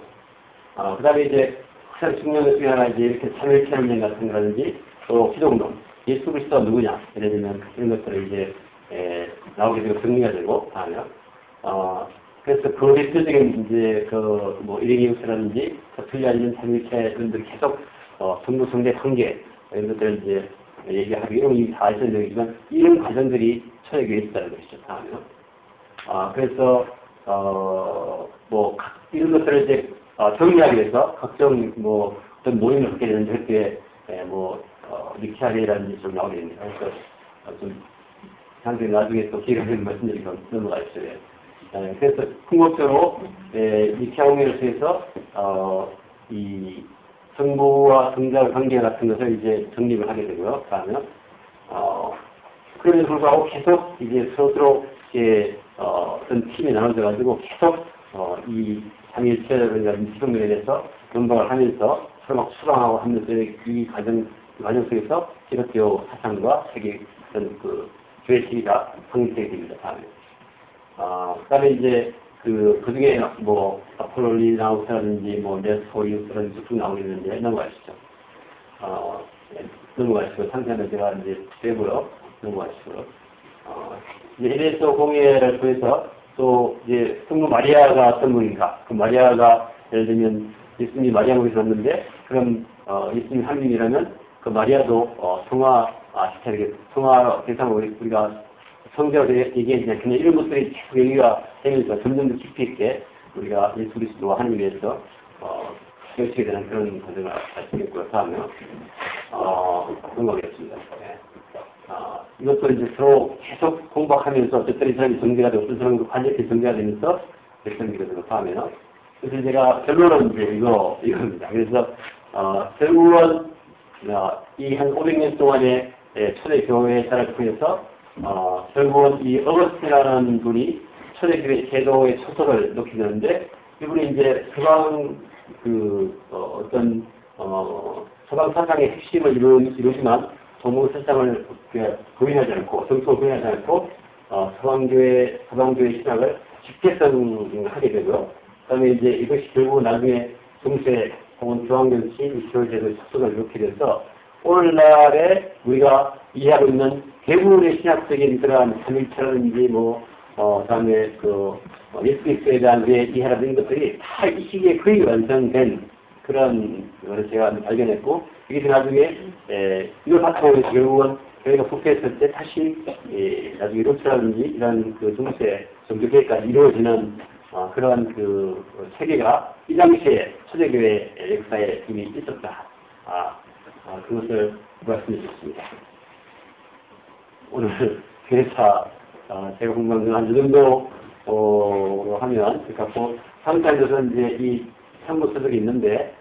S2: 그 다음에 이제 가장 중요한 것 중에 하나 이제 이렇게 참여체험령 같은 거라든지, 또 기독론, 예수 그리스도가 누구냐, 예를 들면 이런 것들을 이제, 나오게 되고 정리가 되고, 다음에요. 그래서 그 대표적인 이제 일행이웃이라든지 틀려있는 참여체들을 계속 정부 정대 관계 이런 것들을 이제 얘기하고 이런 이미 다 아시는 얘기지만 이런 과정들이 초대교회에 있다는 것이죠. 다음에요. 그래서 이런 것들을 이제 정리하기 위해서 각종 어떤 모임을 갖게 되는데 그때 니키아리라든지 좀 나오게 됩니다. 그래서 좀 상당히 나중에 또 기회가 되는 말씀드리고 넘어가시죠. 그래서 궁극적으로 이 태양을 통해서 이 정보와 성장 관계 같은 것을 이제 정립을 하게 되고요. 그러면 그럼에도 불구하고 계속 이제 서로 이제 어떤 팀이 나눠져 가지고 계속 이 삼일체라든가 미치성면에 대해서 연방을 하면서 서로 막 수강하고 하면서 이 과정 속에서 기독교 사상과 세계 어떤 그 교회 시기가 확립되게 됩니다. 그다음에 이제 그 중에 뭐 아폴리나우스라든지 뭐 네스토리우스라든지 쭉 나오겠는데 넘어가시죠. 넘어가시고 상세는 제가 이제 되고요. 넘어가시고요. 이제 에베소 공예를 통해서 또 이제 성모 마리아가 어떤 분인가? 그 마리아가 예를 들면 예수님이 마리아 목에서 왔는데 그럼 예수님 하느님이라면 그 마리아도 성화 대상으로 우리가 성경으로 얘기했지만 그냥 이런 것들이 계속 얘기가 되면서 점점 더 깊이 있게 우리가 예수 그리스도와 하나님에 대해서 깨우치게 되는 그런 과정을 알 수 있고요. 다음에 넘어가겠습니다. 이것도 이제 서로 계속 공부하면서 어떤 이 사람이 정제가 되고 어떤 사람이 관계이 정제가 되면서 그런 게 되고 다음에는 그래서 제가 결론은 이제 이겁니다. 그래서 결국은 이 한 500년 동안의 초대 교회 사를 통해서 결국은 이 어거스틴이라는 분이 초대교회 제도의 초석을 놓게 되는데 이분이 이제 서방 서방 사상의 핵심을 이루지만 동문 사상을 부인하지 않고 정통을 부인하지 않고 서방교회 신학을 집계성하게 되고요. 그다음에 이제 이것이 결국 나중에 중세 혹은 중앙정치 교회 제도의 초석을 놓게 돼서 오늘날에 우리가 이해하고 있는 대부분의 신학적인 그러한 삼일체라든지 그다음에 예수님에 대한 이해라든지 이런 것들이 다 이 시기에 거의 완성된 그런 것을 제가 발견했고 이게 나중에 이걸 바탕으로 결국은 저희가 국회했을 때 다시 나중에 루트라든지 이런 그 중세 종교계까지 이루어지는 그러한 그 체계가 이 당시에 초대교회 역사에 이미 있었다. 그것을 말씀드렸습니다. 오늘 회사 제가 궁금한 건 한 이 정도로 하면 그러니까 상사에서 이제 이 참고 서적이 있는데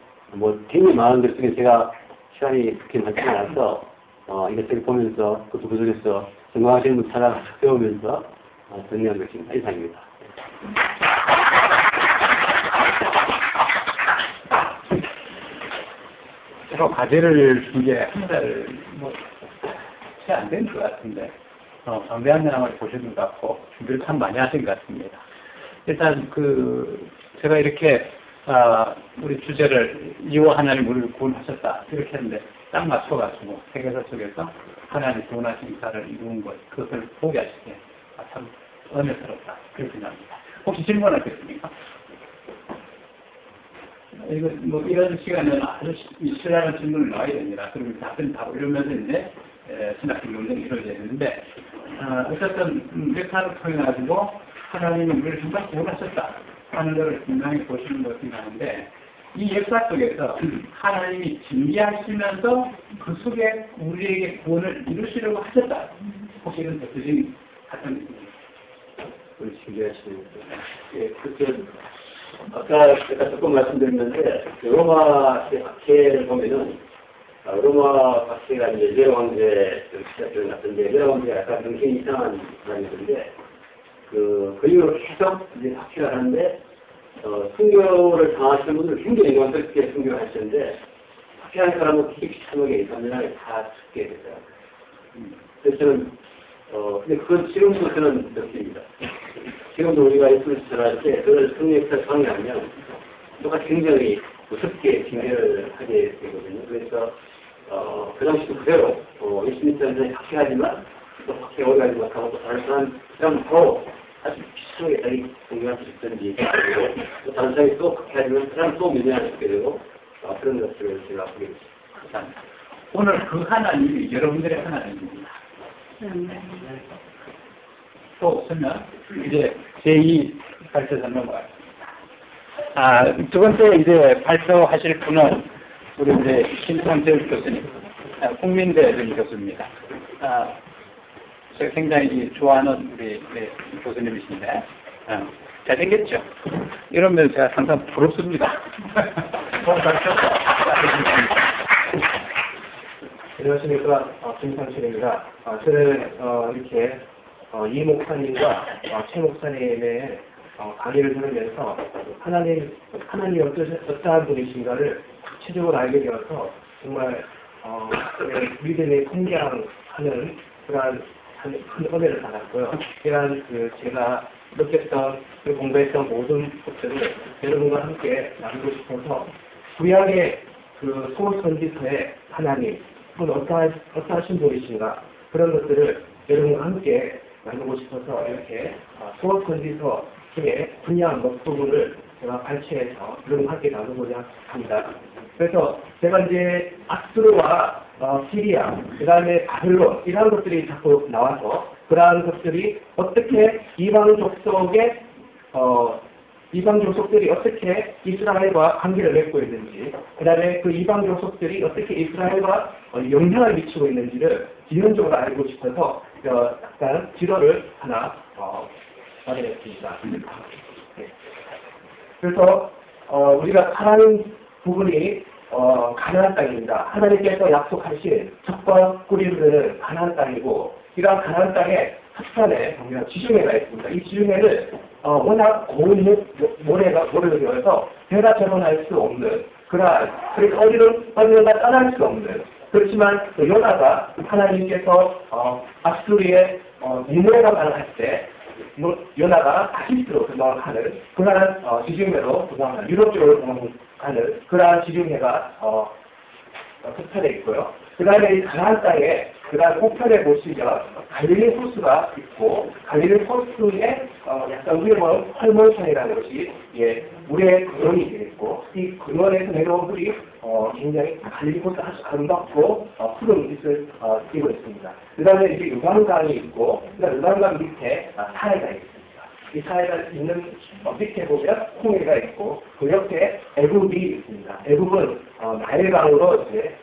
S2: 굉장히 많은 것 중에 제가 시간이 그렇게 많지 않아서 이것저것 보면서 그것도 그중에서 건강하시는 분 찾아가서 배우면서 정리한 것입니다. 이상입니다.
S1: 제가 과제를 준 게 한 달 채 안 된 것 같은데 방대한 내용을 보시는 것 같고 준비를 참 많이 하신 것 같습니다. 일단 제가 이렇게 우리 주제를 이와 하나님 우리를 구원하셨다 이렇게 했는데 딱 맞춰가지고 세계사 속에서 하나님 구원하신 일을 이룬 것 그것을 보게 하시게 참 은혜스럽다 그렇게 생각합니다. 혹시 질문하겠습니까? 이런 시간에는 아주 신랄한 질문을 나와야 됩니다. 그리고 답변하고 이러면서 이제 신학적 논쟁이 이루어져야 되는데 어쨌든 역사를 통해 가지고 하나님은 우리를 정말 구원하셨다 하는 것을 분명히 보시는 것 생각하는데 이 역사 속에서 하나님이 징계하시면서 그 속에 우리에게 구원을 이루시려고 하셨다. 혹시 이런 대표적인 사건이 있습니까?
S2: 우리 징계하시는 그때 아까 제가 조금 말씀드렸는데 로마 박해를 보면은 로마 박해가 이제 네로 황제 시작되는 것 같은데 네로 황제가 약간 정신이 이상한 사람이었는데 그 이후로 계속 이제 박해를 하는데 순교를 당하시는 분들 굉장히 영광스럽게 순교를 하시는데 박해한 사람은 되게 비참하게 안전하게 다 죽게 됐어요. 그래서 저는 근데 그건 지금도 저는 느낍니다. 지금도 우리가 예수를 전할 때 그걸 성령에서 정리하면 똑같이 굉장히 무섭게 징계를 하게 되거든요. 그래서 그 당시도 그대로 예수님께서는 박해하지만 또 박해 오래 가지 못하고 또 다른 사람도 아주 비슷하게 자기 공격할 수 있든지 또 다른 사람이 또 박해하지만 그 사람 또 밀려날 수 있게 되고 그런 것들을 제가 보게 됐습니다.
S1: 오늘 그 하나님이 여러분들의 하나님입니다. 또 없으면 이제 제2 발표선 넘어가겠습니다. 두 번째 이제 발표하실 분은 우리 이제 신상철 교수님, 국민대전 교수입니다. 제가 굉장히 좋아하는 우리 교수님이신데 잘생겼죠? 이러면 제가 항상 부럽습니다.
S3: 안녕하십니까. 김상철입니다. 저는 이렇게 이 목사님과 최 목사님의 강의를 들으면서 하나님이 어떠한 분이신가를 구체적으로 알게 되어서 정말 믿음에 성장하는 그러한 큰 은혜를 받았고요. 이러한 제가 느꼈던 공부했던 모든 것들을 여러분과 함께 나누고 싶어서 구약의 소울 선지서의 하나님 그건 어떠하신 분이신가 그런 것들을 여러분과 함께 나누고 싶어서 이렇게 소울 선지서 중에 분야한 몇 부분을 제가 발췌해서 여러분과 함께 나누고자 합니다. 그래서 제가 이제 아수르와 시리아, 그 다음에 바벨론 이런 것들이 자꾸 나와서 그러한 것들이 어떻게 이방 족속들이 어떻게 이스라엘과 관계를 맺고 있는지, 그 다음에 그 이방 족속들이 어떻게 이스라엘과 영향을 미치고 있는지를 기본적으로 알고 싶어서 약간 지도를 하나 마련했습니다. 그래서 우리가 사는 부분이 가나안 땅입니다. 하나님께서 약속하신 적과 꿀이르는 가나안 땅이고 이러한 가나안 땅에 합산에 보면 지중해가 있습니다. 이 지중해는 워낙 고운 모래가 되어서 배가 전원할 수 없는 그러한 그래서 어디론가 떠날 수 없는 그렇지만 요나가 하나님께서 아수르의 니느웨가 말할 때 요나가 다시스로 도망하는 그러한 지중해로 도망하는 유럽 쪽으로 도망하는 그러한 지중해가 폭발해 있고요. 그 다음에 이 가나안 땅에 그다음 폭발해 보시면 갈릴리 호수가 있고 갈릴리 호수에 약간 위험한 헐몬산이라는 것이 물의 근원이 있고 이 근원에서 내려온 물이 굉장히 갈릴리 호수 아주 아름답고 푸른 빛을 띠고 있습니다. 그 다음에 이제 요단강이 있고 그다음 요단강 밑에 사해가 있습니다. 이 사해가 있는 밑에 보면 홍해가 있고 그 옆에 애굽이 있습니다. 애굽은 나일강으로 이제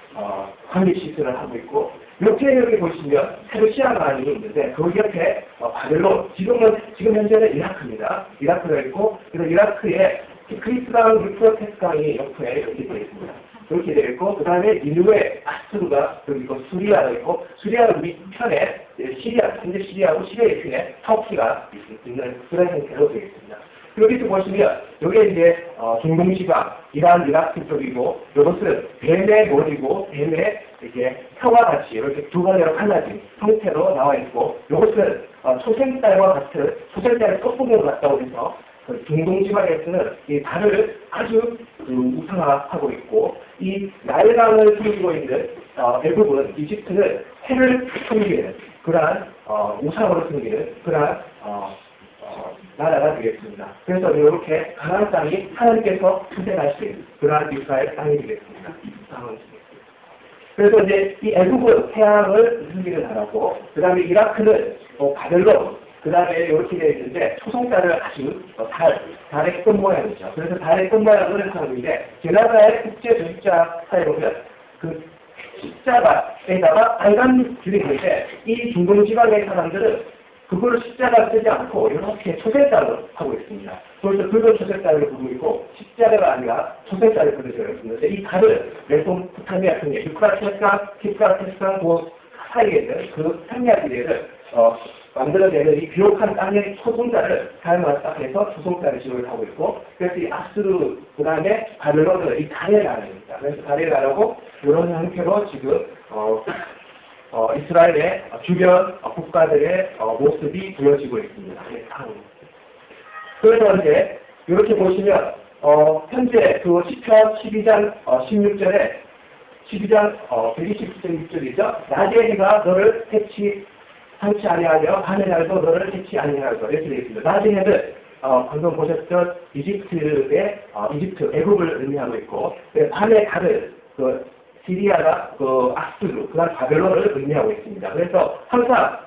S3: 관리 시설을 하고 있고 옆에 여기 보시면 페르시아강이 있는데 그 옆에 바벨론 지금 현재는 이라크입니다. 이라크가 있고 그래서 이라크에 그리스강 유프라테스강이 옆에 이렇게 되어 있습니다. 이렇게 되어 있고 그 다음에 니느웨 아수르가 그리고 수리아가 있고 수리아 밑편에 현재 시리아하고 시리아의 편에 터키가 있는 그런 형태로 되어 있습니다. 여기서 보시면 여기에 이제 중동지방 이란 이라크 쪽이고 이것은 뱀의 몰이고 뱀의 이렇게 혀와 같이 이렇게 두 가지로 갈라진 형태로 나와 있고 이것은 초생달과 같은 초생달의 끝부분을 갖다고 해서 중동지방에서는 이 달을 아주 우상화하고 있고 이 나일강을 숨기고 있는 애굽은 이집트는 해를 숨기는 그러한 우상으로 숨기는 그러한 나라가 되겠습니다. 그래서 이렇게 가나안 땅이 하나님께서 투생하신 그러한 이스라엘 땅이 되겠습니다. 그래서 이제 이 애굽은 태양을 숨기는 나라고 그 다음에 이라크는 바벨론 그 다음에 이렇게 되어 있는데 초성자를 아주 달의 꽃 모양이죠. 그래서 달의 꽃 모양을 하는데 제나다의 국제 조직자사에 보면 그 십자가에다가 빨간 줄이 있는데 이 중동 지방의 사람들은 그거를 십자가를 쓰지 않고 이렇게 초생자를 하고 있습니다. 그래서 붉은 초생자를 부르고 있고 십자가가 아니라 초생자를 부르고 있는데 이 달을 메소포타미아 등의 유프라테스강, 티프라테스강 그 사이에 있는 그 타미아들을 만들어내는 이 비옥한 땅의 초성자를 달만 딱 해서 초성자를 지역을 하고 있고 그래서 이 아수르 그 다음에 바벨론은 이 달의 나라입니다. 그래서 달의 나라고 이런 형태로 지금 이스라엘의 주변 국가들의 모습이 보여지고 있습니다. 그래서 이제 이렇게 보시면 현재 그 시편 12장 16절에 12장 127절이죠. 낮의 해가 너를 상치 아니하며 밤의 날도 너를 해치 아니하고 이렇게 되어 있습니다. 낮의 해는 방금 보셨던 이집트 애굽을 의미하고 있고 밤의 달은 시리아가 아수르, 그다음 바벨론을 의미하고 있습니다. 그래서 항상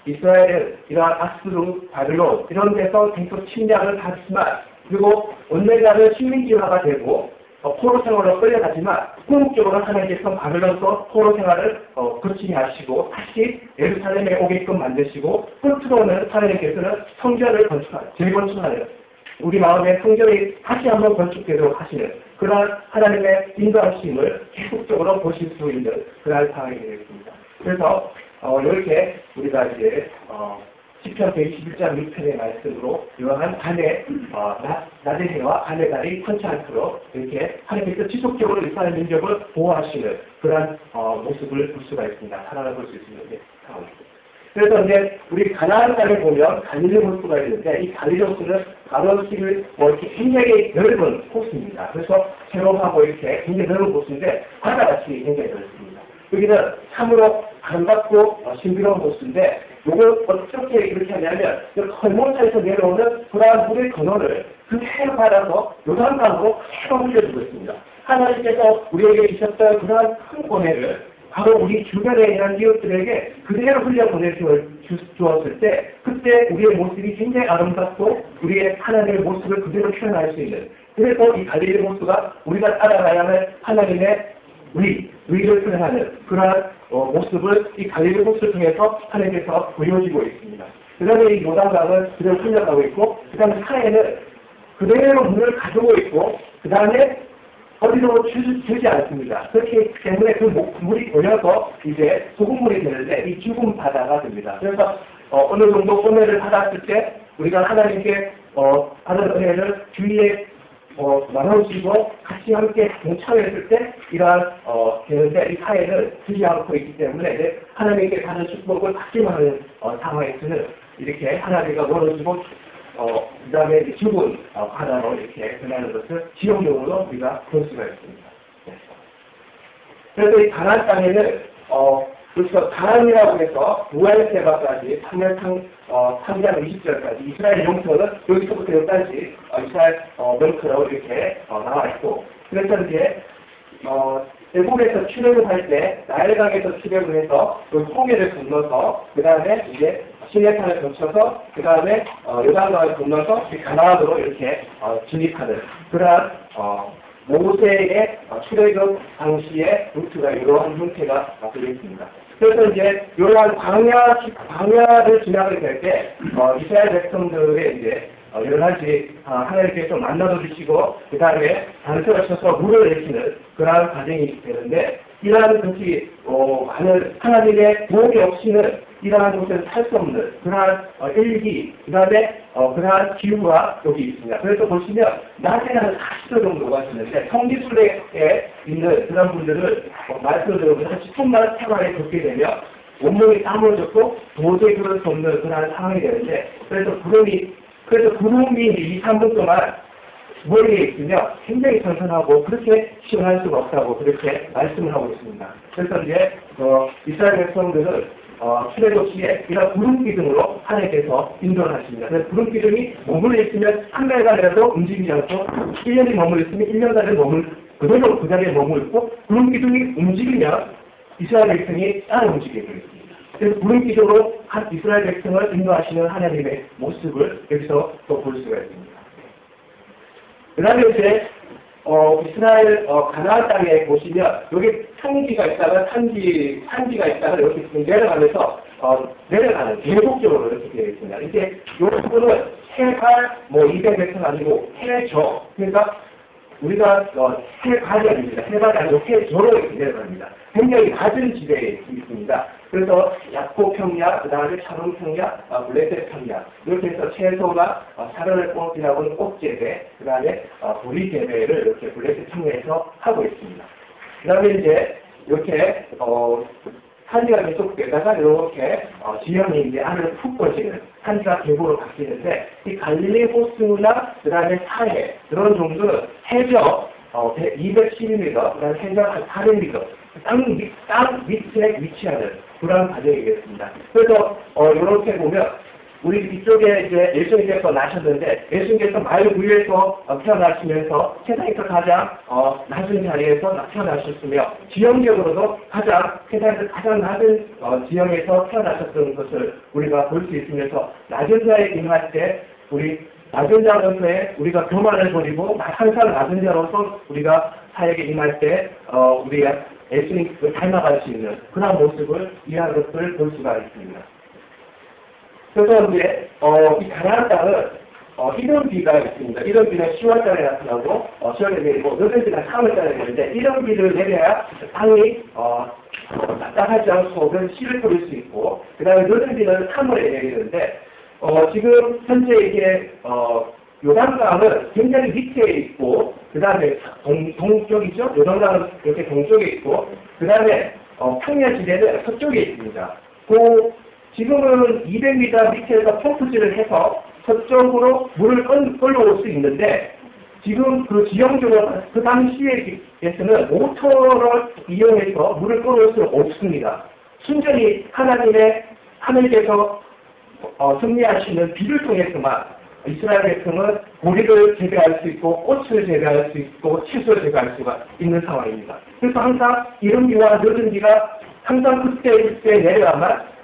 S3: 이스라엘은 이러한 아수르, 바벨론 이런 데서 계속 침략을 받지만 그리고 언젠가는 식민지화가 되고 포로 생활로 끌려가지만 궁극적으로 하나님께서 바벨론서 포로 생활을 거치게 하시고 다시 예루살렘에 오게끔 만드시고 끝으로는 하나님께서는 성전을 재건축하는 우리 마음의 성전이 다시 한번 건축되도록 하시는 그러한 하나님의 인도하심을 계속적으로 보실 수 있는 그러한 상황이 되겠습니다. 그래서 이렇게 우리가 이제 시편 121장 6편의 말씀으로 이러한 간의 낮의 해와 간의 달이 편치 않도록 이렇게 하나님께서 지속적으로 이스라엘 민족을 보호하시는 그러한 모습을 볼 수가 있습니다. 살아볼 수 있는 상황입니다. 그래서 이제 우리 가나안 땅에 보면 갈릴리 호수가 있는데 이 갈릴리 호수는 가로수를 이렇게 굉장히 넓은 호수입니다. 그래서 새로하고 이렇게 굉장히 넓은 호수인데 바다같이 굉장히 넓습니다. 여기는 참으로 아름답고 신비로운 호수인데 이걸 어떻게 이렇게 하냐면 헐몬사에서 내려오는 그러한 물의 근원을 그 해로 받아서 요단강으로 해로 흘려주고 있습니다. 하나님께서 우리에게 주셨던 그러한 큰 권해를 바로 우리 주변에 있는 이웃들에게 그대로 흘려 보내주었을 때 그때 우리의 모습이 굉장히 아름답고 우리의 하나님의 모습을 그대로 표현할 수 있는 그래서 이 갈릴리 호수가 우리가 따라가야 할 하나님의 의를 표현하는 그러한 모습을 이 갈릴리 호수를 통해서 하나님께서 보여주고 있습니다. 그 다음에 이 요단강은 그대로 흘러가고 있고 그 다음에 사해는 그대로 물을 가지고 있고 그 다음에 어디로 주지 않습니다. 그렇기 때문에 그 물이 고여서 이제 소금물이 되는데 이 죽은 바다가 됩니다. 그래서 어느 정도 은혜를 받았을 때 우리가 하나님께 받은 은혜를 주위에 나눠주시고 같이 함께 동참했을 때 이러한 되는데 이 사회는 주지 않고 있기 때문에 이제 하나님께 받은 축복을 받기만 하는 상황에서는 이렇게 하나님과 멀어지고 그 다음에 죽은 바다로 이렇게 변하는 것을 지형적으로 우리가 볼 수가 있습니다. 그래서 이 가나안 땅에는 그래서 가나안이라고 해서 무할세바까지 3장 20절까지 이스라엘 영토는 여기서부터 여기까지 이스라엘 영토라고 이렇게 나와 있고 그래서 이제 대국에서 출애굽을 할 때 나일강에서 출애굽을 해서 그 홍해를 건너서 그 다음에 이제 시내산을 거쳐서 그 다음에 요단강을 건너서 가나안으로 이렇게 진입하는 그러한 모세의 출애굽 당시의 루트가 이러한 형태가 되어 있습니다. 그래서 이제 이러한 광야를 지나게 될 때 이스라엘 백성들의 이제 여러 가지 하나님께서 만나도 주시고 그 다음에 단서하셔서 물을 내시는 그러한 과정이 되는데 이러한 것이 하나님의 도움이 없이는 이러한 곳에서 살 수 없는 그러한 일기 그 다음에 그러한 기후가 여기 있습니다. 그래서 보시면 낮에는 한 40도 정도가 있는데 성지순례에 있는 그런 분들을 말씀드리면 한 10분만 생활에 겪게 되면 온몸이 땀을 젖고 도저히 그럴 수 없는 그러한 상황이 되는데 그래서 구름이 2, 3분 동안 머리에 있으면 굉장히 선선하고 그렇게 시원할 수가 없다고 그렇게 말씀을 하고 있습니다. 그래서 이제 이스라엘 백성들은 출애굽 시에 이런 구름 기둥으로 하나님께서 인도를 하십니다. 그래서 구름 기둥이 머물러 있으면 한 달간이라도 움직이지 않고 1년이 머물러 있으면 1년간은 그대로 그 자리에 머물고 구름 기둥이 움직이면 이스라엘 백성이 따라 움직이게 되겠습니다. 그래서 구름 기둥으로 이스라엘 백성을 인도하시는 하나님의 모습을 여기서 또 볼 수가 있습니다. 그 다음에 이제 이스라엘 가나안 땅에 보시면 여기 평지가 있다가 산지가 있다가 이렇게 내려가면서 내려가는 계곡적으로 이렇게 되어 있습니다. 이제 이 부분은 해발 200m 아니고 해저 그러니까 우리가 해발이 아닙니다. 해발이 아니고 해저로 이렇게 내려갑니다. 굉장히 낮은 지대에 있습니다. 그래서 약고 평야, 그 다음에 차론 평야, 블레셋 평야 이렇게 해서 채소나 사료를 꽁지라고는 꼭재배, 그 다음에 보리 재배를 이렇게 블레셋 평야에서 하고 있습니다. 그 다음에 이제 이렇게 산지가 계속되다가 이렇게 지형이 이제 안으로 푹 꺼지는 산지가 계곡으로 바뀌는데 이 갈릴리 호수나 그 다음에 사해 이런 정도는 해저 212m, 그 다음에 해저 한 400m 땅 밑에 위치하는 그런 과정이겠습니다. 그래서 이렇게 보면 우리 이쪽에 이제 예수님께서 나셨는데 예수님께서 마을 위에서 태어나시면서 세상에서 가장 낮은 자리에서 태어나셨으며 지형적으로도 세상에서 가장 낮은 지형에서 태어나셨던 것을 우리가 볼 수 있으면서 낮은 자에 임할 때 우리 낮은 자로서의 우리가 교만을 버리고 항상 낮은 자로서 우리가 사역에 임할 때 우리가 예수님을 닮아갈 수 있는 그런 모습을 이해한 것을 볼 수가 있습니다. 그래서 이제 이 가나안 땅은 이런 비가 있습니다. 이런 비는 10월달에 나타나고 10월에 내리고 늦은 비는 3월달에 내리는데 이런 비를 내려야 땅이 딱딱하지 않고 혹은 씨를 뿌릴 수 있고 그 다음에 늦은 비는 3월에 내리는데 지금 현재 이게 요단강은 굉장히 밑에 있고 그 다음에 동쪽이죠. 요단강은 이렇게 동쪽에 있고 그 다음에 평야지대는 서쪽에 있습니다. 지금은 200m 밑에서 펌프질을 해서 서쪽으로 물을 끌어올 수 있는데 지금 그 지형적으로 그 당시에서는 모터를 이용해서 물을 끌어올 수는 없습니다. 순전히 하나님께서 승리하시는 비를 통해서만 이스라엘 백성은 고리를 재배할 수 있고 꽃을 재배할 수 있고 채소를 재배할 수가 있는 상황입니다. 그래서 항상 이른 비와 늦은 비가 항상 그때 내려야만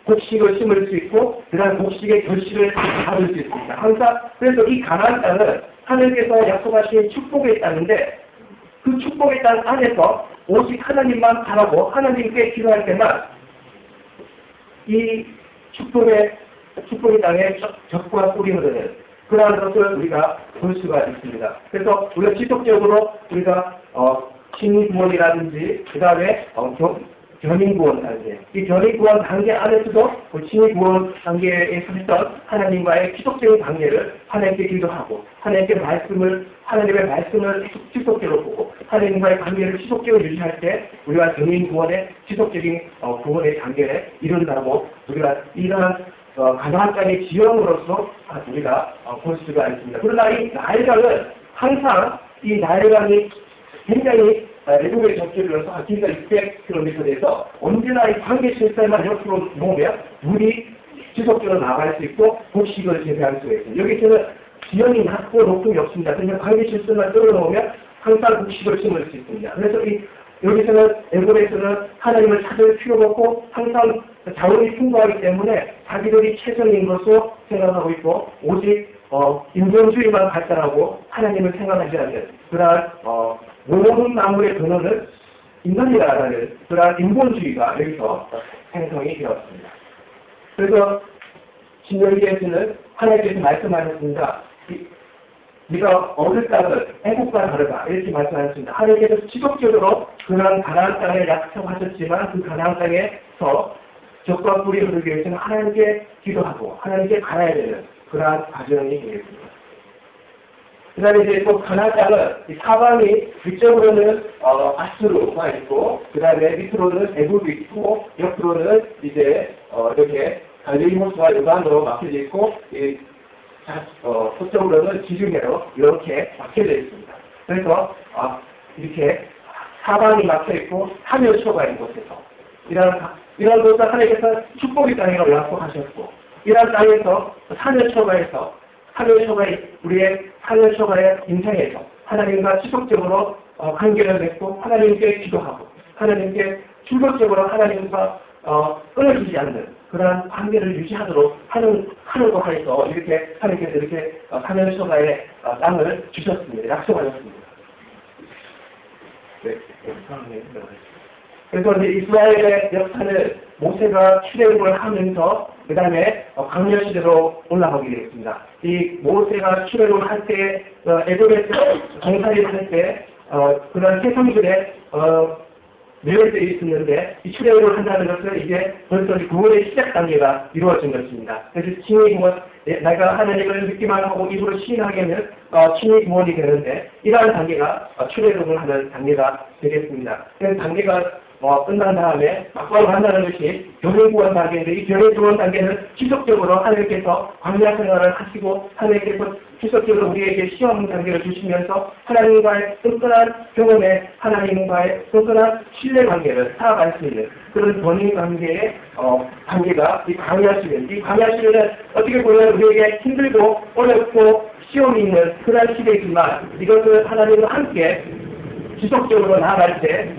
S3: 곡식을 심을 수 있고 그 다음 곡식의 결실을 받을 수 있습니다. 항상 그래서 이 가나안 땅은 하나님께서 약속하신 축복의 땅인데 그 축복의 땅 안에서 오직 하나님만 바라고 하나님께 기도할 때만 이 축복의 땅에 적과 꿀이 흐르는 그러한 것을 우리가 볼 수가 있습니다. 그래서 우리가 지속적으로 우리가 신입구원이라든지 그 다음에 견인구원 단계. 이 견인구원 단계 안에서도 신입구원 단계에 있었던 하나님과의 지속적인 관계를 하나님께 기도하고 하나님의 말씀을 지속적으로 보고 하나님과의 관계를 지속적으로 유지할 때 우리가 견인구원의 지속적인 구원의 단계에 이른다고 우리가 이러한 가나안 땅의 지형으로서 우리가 볼 수가 있습니다. 그러나 이 나일강은 항상 이 나일강이 굉장히 외국의 접촉이라서 길이가 600km 돼서 언제나 이 관계 실살만 옆으로 놓으면 물이 지속적으로 나갈 수 있고 곡식을 재배할 수가 있습니다. 여기서는 지형이 낮고 높음이 없습니다. 그냥 관계 실살만 끌어놓으면 항상 곡식을 심을 수 있습니다. 그래서 여기서는 애굽에서는 하나님을 찾을 필요가 없고 항상 자원이 풍부하기 때문에 자기들이 최선인 것으로 생각하고 있고 오직 인본주의만 발달하고 하나님을 생각하지 않는 그러한 모든 나무의 근원은 인간이라는 그러한 인본주의가 여기서 생성이 되었습니다. 그래서 신명기에서는 하나님께서 말씀하셨습니다. 네가 얻을 땅은 애국과 다르다 이렇게 말씀하셨습니다. 하나님께서 지속적으로 그러한 가나안 땅에 약속하셨지만 그 가나안 땅에서 적과 꿀이 흐르기 위해서는 하나님께 기도하고 하나님께 가야 되는 그러한 과정이 되겠습니다. 그 다음에 이제 또 가나안 땅은 사방이 위쪽으로는 아수르가 있고 그 다음에 밑으로는 애굽이 있고 옆으로는 이제 이렇게 갈릴리호수와 요단으로 막혀져 있고 서쪽으로는 지중해로 이렇게 막혀져 있습니다. 그래서 이렇게 사방이 막혀 있고 하늘초가 있는 곳에서 이런 곳을 하나님께서 축복의 땅이라고 약속하셨고 이런 땅에서 우리의 하늘초가의 인생에서 하나님과 지속적으로 관계를 맺고 하나님께 기도하고 하나님께 충격적으로 하나님과 끊어지지 않는 그러한 관계를 유지하도록 하는 거 하여서 이렇게 하나님께서 이렇게 하늘초가의 땅을 주셨습니다. 약속하셨습니다. 네. 그래서 이제 이스라엘의 역사는 모세가 출애굽을 하면서 그 다음에 광야시대로 올라가게 되었습니다. 이 모세가 출애굽을 할 때 애굽에서 종살이를 할 때 그런 세상들의 매월되어 있었는데 이 출애굽을 한다는 것은 이제 벌써 구원의 시작 단계가 이루어진 것입니다. 그래서 친히 구원, 내가 하나님을 믿기만 하고 입으로 시인하게 하면 친히 구원이 되는데 이러한 단계가 출애굽을 하는 단계가 되겠습니다. 그 단계가 끝난 다음에 막바로 한다는 것이 견인구원 단계인데 이 견인구원 단계는 지속적으로 하나님께서 광야 생활을 하시고 하나님께서 지속적으로 우리에게 시험 단계를 주시면서 하나님과의 끈끈한 경험에 하나님과의 끈끈한 신뢰 관계를 쌓아갈 수 있는 그런 견인 관계의 단계가 이 광야 시대. 이 광야 시대는 어떻게 보면 우리에게 힘들고 어렵고 시험이 있는 그런 시대이지만 이것을 하나님과 함께 지속적으로 나아갈 때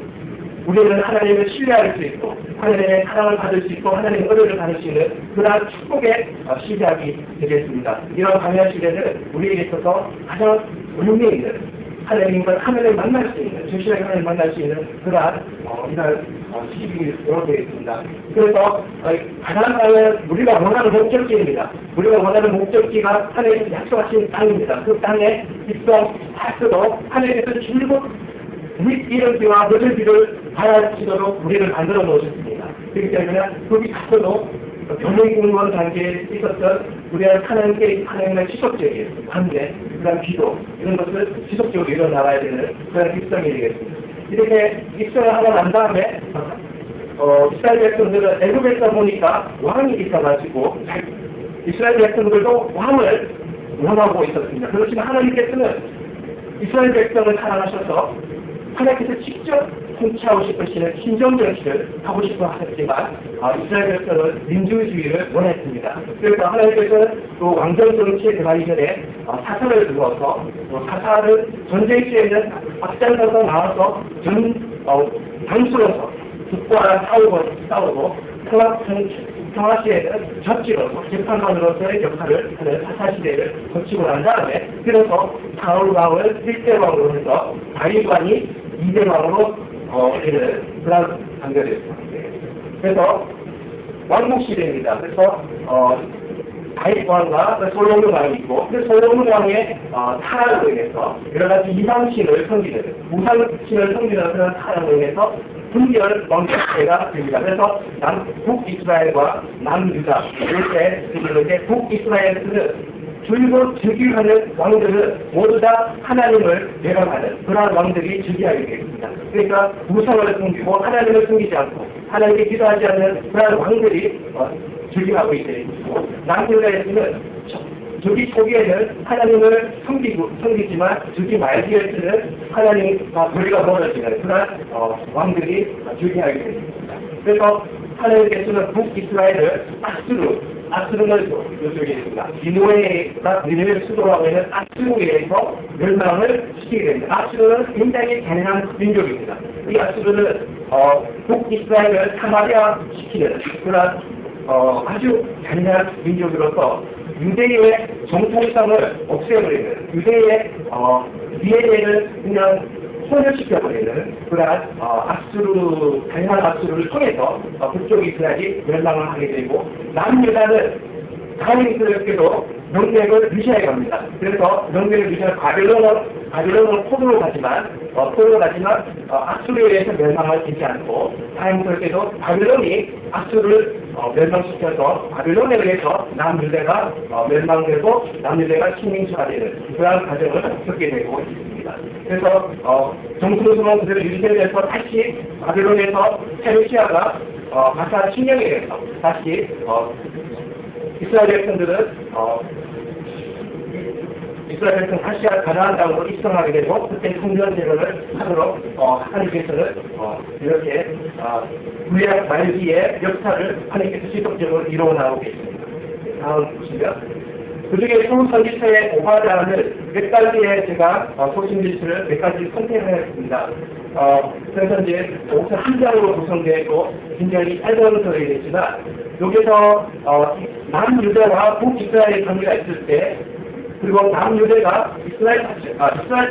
S3: 우리는 하나님을 신뢰할 수 있고 하나님의 사랑을 받을 수 있고 하나님의 은혜를 받을 수 있는 그러한 축복의 시작이 되겠습니다. 이런 광야 시대는 우리에게 있어서 가장 의미 있는 하나님을 만날 수 있는, 진실하게 하나님을 만날 수 있는 그러한 이런 시기가 되겠습니다. 그래서 가나안 땅은 우리가 원하는 목적지입니다. 우리가 원하는 목적지가 하나님께서 약속하신 땅입니다. 그 땅에 입성할 때도 하나님께서 줄곧 이런 비와 늦은 비를 바라시도록 우리를 만들어 놓으셨습니다. 그렇기 때문에 거기 가서도 병행공무원 단계에 있었던 우리가 하나님의 지속적인 관계, 그다음 기도 이런 것을 지속적으로 일어나가야 되는 그런 입성이 되겠습니다. 이렇게 입성을 하고 난 다음에 이스라엘 백성들은 애굽에서 보니까 왕이 있어가지고 이스라엘 백성들도 왕을 원하고 있었습니다. 그렇지만 하나님께서는 이스라엘 백성을 사랑하셔서 하나님께서 직접 통치하고 싶으시는 신정정치를 하고 싶어 하셨지만 이스라엘 백성은 민주주의를 원했습니다. 그래서 하나님께서는 또 왕정정치에 들어가기 전에 사사를 두어서 사사를 전쟁 시에는 앞장서서 나와서 단수로서 북과 싸우고 평화 시에는 접지로서 재판관으로서의 역할을 하는 사사시대를 거치고 난 다음에 그래서 사울 왕을 1대 왕으로 해서 다윗 왕이 2대 왕으로 이르는 그런 단계였습니다. 그래서 왕국시대입니다. 그래서 다윗 왕과 솔로몬 왕이 있고 그 솔로몬 왕의 타락으로 인해서 여러 가지 이방신을 섬기는 우상신을 섬기는 그런 타락으로 인해서 분열 왕국시대가 됩니다. 그래서 북이스라엘과 남유다 이렇게 되는데 북이스라엘은 줄곧 즉위하는 왕들은 모두 다 하나님을 대감하는 그러한 왕들이 즉위하게 되겠습니다. 그러니까 우상을 숨기고 하나님을 숨기지 않고 하나님께 기도하지 않는 그러한 왕들이 즉위하고 있고 남유다에서는 즉위 초기에는 하나님을 섬기지만 즉위 말기에서는 하나님과 거리가 멀어지는 그러한 왕들이 즉위하게 되겠습니다. 그래서 하나님께서는 북이스라엘을 아스루는 이쪽에 있습니다. 니느웨를 수도라고 하는 아스루에 의해서 멸망을 시키게 됩니다. 아스루는 굉장히 잔인한 민족입니다. 이 아스루는 북이스라엘을 사마리아 시키는 그런 아주 잔인한 민족으로서 유대의 정통성을 없애버리는 유대의 DNA를 그냥 소멸시켜버리는 그러한 다양한 악수를 통해서 북쪽 이스라엘이 멸망을 하게 되고 남유다는 다행스럽게도 명맥을 유지해 갑니다. 그래서 명맥을 유지하는 바빌론은 포로로 가지만 악수에 의해서 멸망을 되지 않고 다행스럽게도 바빌론이 악수를 멸망시켜서 바빌론에 의해서 남유대가 멸망되고 남유대가 식민지가 되는 그러한 과정을 겪게 되고 있습니다. 그래서 정통성은 그대로 유지되면서 다시 바빌론에서 페르시아가 바사 침략에 의해서 다시 이스라엘 백성들은 이스라엘 백성 다시 가나안 땅으로 입성하게 되고 그때 성전제를 하도록 하나님께서는 이렇게 구약 말기의 역사를 하나님께서 지속적으로 이루어 나오고 계십니다. 다음 보시면 그중에 소선지서의 오바다는 몇 가지의 제가 소신지서를 몇 가지 선택했습니다. 그래서 이제 우선 한 장으로 구성되어 있고 굉장히 짧은 글이겠지만 여기서 남유대와 북이스라엘의 관계가 있을 때 그리고 남유대가 이스라엘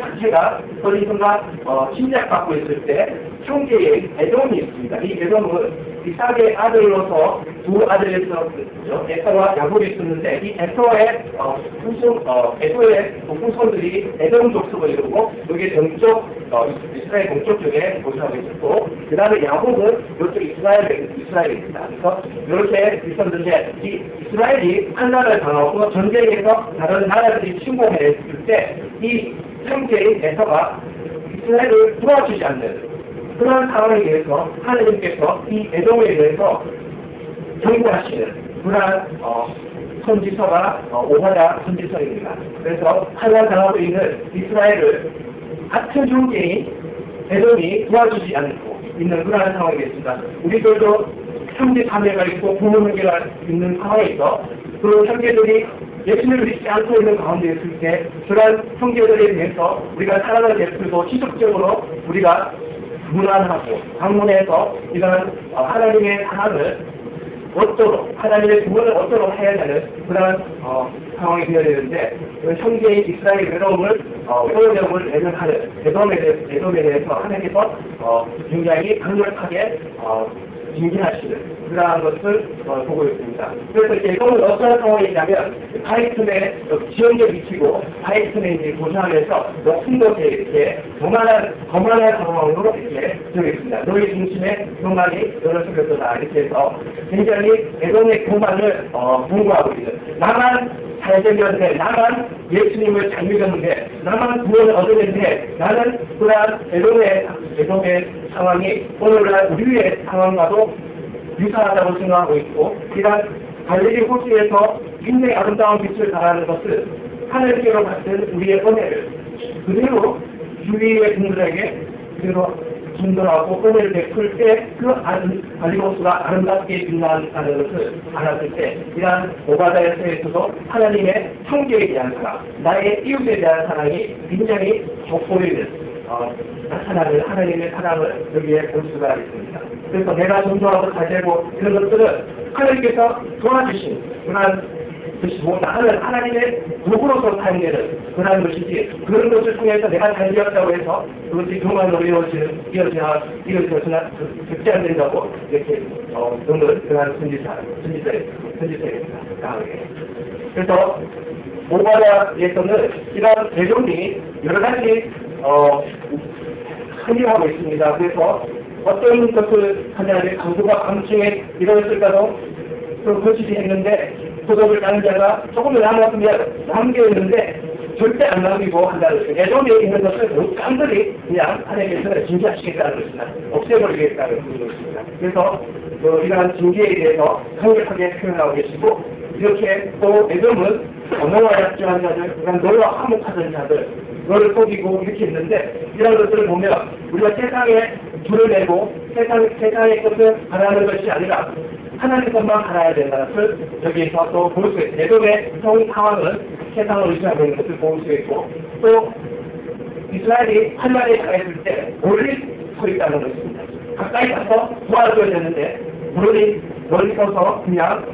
S3: 자체가 어느 순간 침략받고 있을 때 형제의 에돔이 있습니다. 이 에돔은 이삭의 아들로서 두 아들이 있었죠. 에서와 야곱이 있었는데 이 에서의 후손들이 에돔 족속을 이루고 여기 이스라엘 동쪽 쪽에 거주하고 있었고 그 다음에 야곱은 이쪽 이스라엘입니다. 그래서 이렇게 있었는데 이 이스라엘이 한나라를 당하고 전쟁에서 다른 나라들이 침공했을 때 이 형제인 에서가 이스라엘을 도와주지 않는 그런 상황에 대해서 하나님께서 이 에돔에 대해서 경고하시는 그러한 선지서가 오바다 선지서입니다. 그래서 한란당하고 있는 이스라엘을 같은 형제인 에돔이 도와주지 않고 있는 그러한 상황이겠습니다. 우리들도 형제 자매가 있고 부모 관계가 있는 상황에서 그 형제들이 예수님을 믿지 않고 있는 가운데 있을 때 그러한 형제들에 대해서 우리가 사랑을 베풀고 지속적으로 우리가 문안하고 방문해서 이런 하나님의 사랑을 어쩌로 하나님의 구원을 어쩌로 해야 되는 그런 상황이 되어야 되는데 형제인 이스라엘 외로움을 외면하는 에돔에 대해서 하나님께서 굉장히 강력하게 징계하시는 그러한 것을 보고 있습니다. 그래서 이제 이것은 어떤 상황이냐면 바이튼에 지형에 미치고 바이튼에 이제 고생하면서 높은 곳에 이렇게 거만한 상황으로 이렇게 되어 있습니다. 너희 중심에 교만이 너를 속였도다 이렇게 해서 굉장히 에돔의 교만을 분구하고 있는 나만 잘생겼는데 나만 예수님을 잘 믿었는데 나만 구원을 얻었는데 나는 그러한 에돔의 상황이 오늘날 우리의 상황과도 유사하다고 생각하고 있고 이러한 갈릴리 호수에서 굉장히 아름다운 빛을 발하는 것은 하늘께로 받은 우리의 은혜를 그대로 주위의 분들에게 그대로 전달하고 은혜를 베풀 때 그 갈릴리 호수가 아름답게 빛나는 것을 알았을 때 이러한 오바다에서도 하나님의 형제에 대한 사랑 나의 이웃에 대한 사랑이 굉장히 돋보이는 나타나는 하나님의 사랑을 여기에 볼 수가 있습니다. 그래서 내가 전도하고 잘되고 이런 것들은 하나님께서 도와주신 그런 것이 나는 하나님의 도구로서 사용되는 그런 것이지 그런 것을 통해서 내가 잘되었다고 해서 그것이 교만으로 이어져서는 적지 않는다고 이렇게 너무 그런 선지자입니다. 그래서 오바다에서는 이런 대종이 여러 가지 선임하고 있습니다. 그래서 어떤 것을 하냐면 강도가 강층에 이루어질까도 거치지 했는데 도덕을 따는 자가 조금 남았으면 남겨있는데 절대 안 남기고 한다는 것입니다. 예전에 있는 것을 깜들이 그냥 하나님께서 징계하시겠다는 것입니다. 없애버리겠다는 것입니다. 그래서 이러한 징계에 대해서 강력하게 표현하고 계시고 이렇게 또 에돔은 너와 약조한 자들, 너와 화목하던 자들 너를 속이고 이렇게 있는데 이런 것들을 보면 우리가 세상에 줄을 내고 세상의 것을 바라는 것이 아니라 하나님 것만 바라야 된다는 것을 여기에서 또 볼 수 있습니다. 에돔의 상황은 세상을 의지하고 있는 것을 볼 수 있고 또 이스라엘이 환란에 당했을 때 멀리 서 있다는 것입니다. 가까이 가서 도와줘야 되는데 멀리 서서 그냥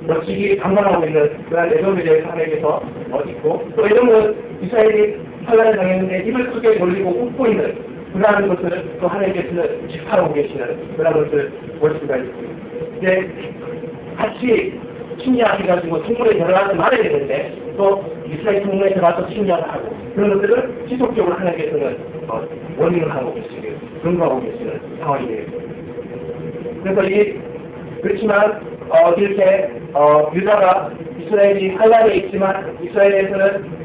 S3: 멋지게 방관하고 있는 그런 에돔에 대해서 하나님께서 있고 또 에돔은 이스라엘이 환란에 당했는데 입을 크게 벌리고 웃고 있는 그러한 것을 또 하나님께서는 지켜하고 계시는 그런 것을 볼 수가 있습니다. 이제 같이 침략해가지고 통문에 들어가서 말해야 되는데 또 이스라엘 통문에 들어가서 침략을 하고 그런 것들을 지속적으로 하나님께서는 원인을 하고 계시고 근거하고 계시는 상황이 되겠습니다. 그래서 그렇지만 이렇게 유다가 이스라엘이 환란에 있지만 이스라엘에서는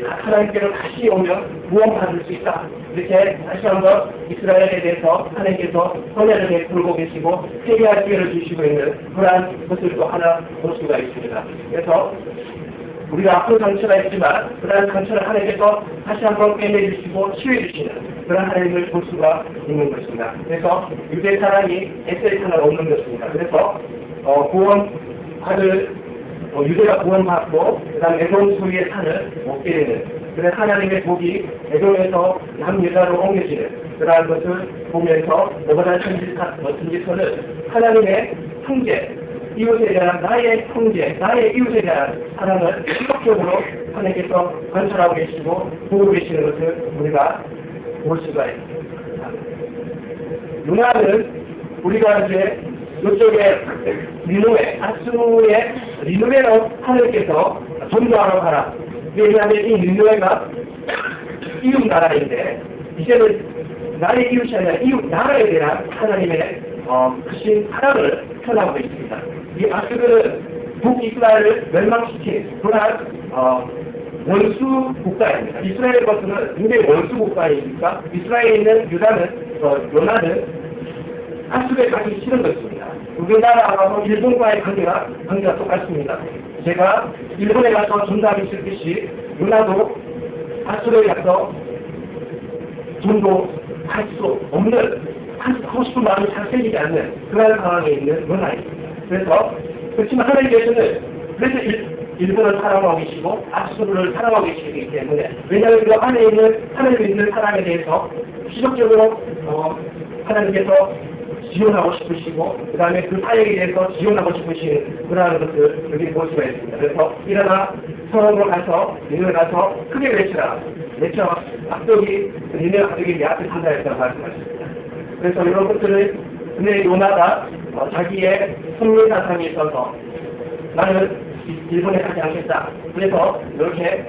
S3: 하나님께로 다시 오면 구원받을 수 있다. 이렇게 다시 한번 이스라엘에 대해서 하나님께서 선회를 베풀고 계시고 회개할 기회를 주시고 있는 그러한 것을 또 하나 볼 수가 있습니다. 그래서 우리가 앞으로 상처가 있지만 그러한 상처를 하나님께서 다시 한번 깨내주시고 치유해주시는 그런 하나님을 볼 수가 있는 것입니다. 그래서 유대 사람이 에셀 하나 없는 것입니다. 그래서 유대가 구원받고 그 다음 에돔 소유의 산을 먹게 되는 그래서 하나님의 복이 에돔에서 남유다로 옮겨지는 그러한 것을 보면서 오바다 선지서는 하나님의 형제 이웃에 대한 나의 형제 나의 이웃에 대한 사랑을 지속적으로 하나님께서 관찰하고 계시고 보고 계시는 것을 우리가 볼 수가 있습니다. 누나는 우리가 이제 이쪽에 리누에로 하나님께서 전도하러 가라. 왜냐하면 이 리누에가 이웃 나라인데 이제는 나의 이웃이 아니라 이웃 나라에 대한 하나님의 크신 사랑을 표현하고 있습니다. 이 아스들은 북이스라엘을 멸망시킨 그러한 원수 국가입니다. 이스라엘 것은 굉장히 원수 국가이니까 이스라엘에 있는 요나는 아스에 가기 싫은 것입니다. 우리나라하고 일본과의 관계가 똑같습니다. 제가 일본에 가서 전도하기 싫듯이 요나도 아스에 가서 전도할 수 없는 하고 싶은 마음이 잘 생기지 않는 그런 상황에 있는 요나입니다. 그래서 그렇지만 하나님께서는 그래서 일본을 사랑하고 계시고 아수르를 사랑하고 계시기 때문에 왜냐하면 그 안에 있는 하나님을 믿는 사람에 대해서 기적적으로 하나님께서 지원하고 싶으시고 그 다음에 그 사역에 대해서 지원하고 싶으신 그러한 것을 여기 볼 수가 있습니다. 그래서 일어나 성으로 가서 니네를 가서 크게 외치라. 외쳐 악독이 니네 가족이 내 앞에 산다 했다고 말씀하셨습니다. 그래서 이런 것들을 근데 요나가 자기의 승리 사상에 있어서 나는 일본에 가지 않겠다. 그래서 이렇게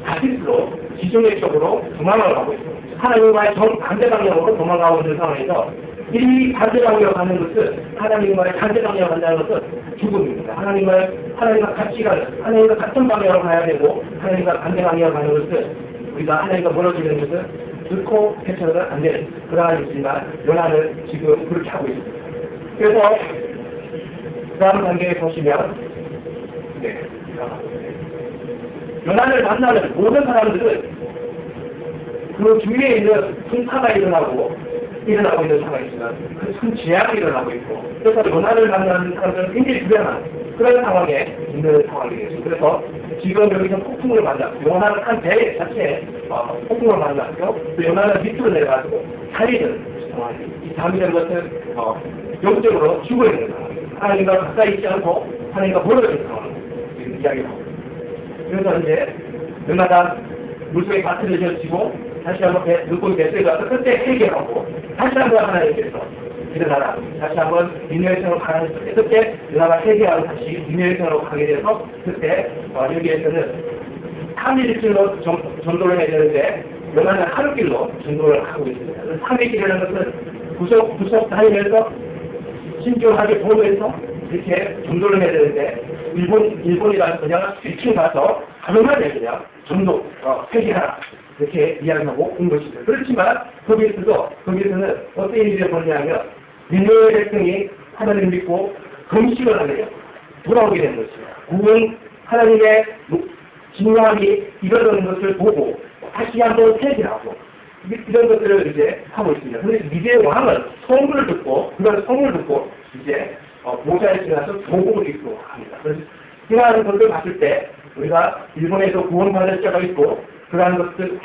S3: 다시스로 지중해 쪽으로 도망을 가고 있습니다. 하나님과의 정반대 방향으로 도망가고 있는 상황에서 이 반대 방향으로 가는 것은 하나님과의 반대 방향으로 간다는 것은 죽음입니다. 하나님과 같이 가는, 하나님과 같은 방향으로 가야 되고 하나님과 반대 방향으로 가는 것은 우리가 하나님과 멀어지는 것은 듣고 해쳐서는 안 되는 그러한 있지만 요나는 지금 그렇게 하고 있습니다. 그래서 다음 단계에 보시면 요나를 만나는 모든 사람들은 그 주위에 있는 풍파가 일어나고 있는 상황이지만 큰 재앙이 일어나고 있고 그래서 요나를 만나는 사람들은 굉장히 불안한 그런 상황에 있는 상황이 되겠습니다. 그래서 지금 여기서 폭풍을 만났고 요나는 한 배 자체에 폭풍을 만났고 또 요나는 밑으로 내려가지고 살리는 상황입니다. 이 잠이라는 것은 영적으로 죽어있는 상황입니다. 하나님과 가까이 있지 않고 하나님과 멀어진 상황을 이야기를 하고 그래서 이제 요나가 물속에 바트를 젖히고 다시 한번 물고기 뱃속에 가서 그때 해결하고 다시 한번 하나님께서 일어나라. 다시 한번 니네웨성으로 가는 그때 요나가 해결하고 다시 니네웨성으로 가게 돼서 그때 여기에서는 3일길로 전도를 해야 되는데 요나는 하루길로 전도를 하고 있습니다. 3일길이라는 것은 구석 다니면서 신중하게 보면서 이렇게 전도를 해야 되는데 일본이라는 그냥 대충 가서 가능하게 그냥 전도 회개하라 이렇게 이야기하고 온 것입니다. 그렇지만 거기에서는 어떤 일이 벌어지냐면 니네웨 백성이 하나님을 믿고 금식을 하면 돌아오게 되는 것입니다. 구원 하나님의 진노함이 이러는 것을 보고 다시 한번 회개하고 이런 것들을 이제 하고 있습니다. 그런데 미디의 왕은 성문을 듣고 그런 성문을 듣고 이제 모자에 지나서 보복을 입고 합니다. 그래서 이러한 것을 봤을 때 우리가 일본에도 구원받을 자가 있고 그러한 것들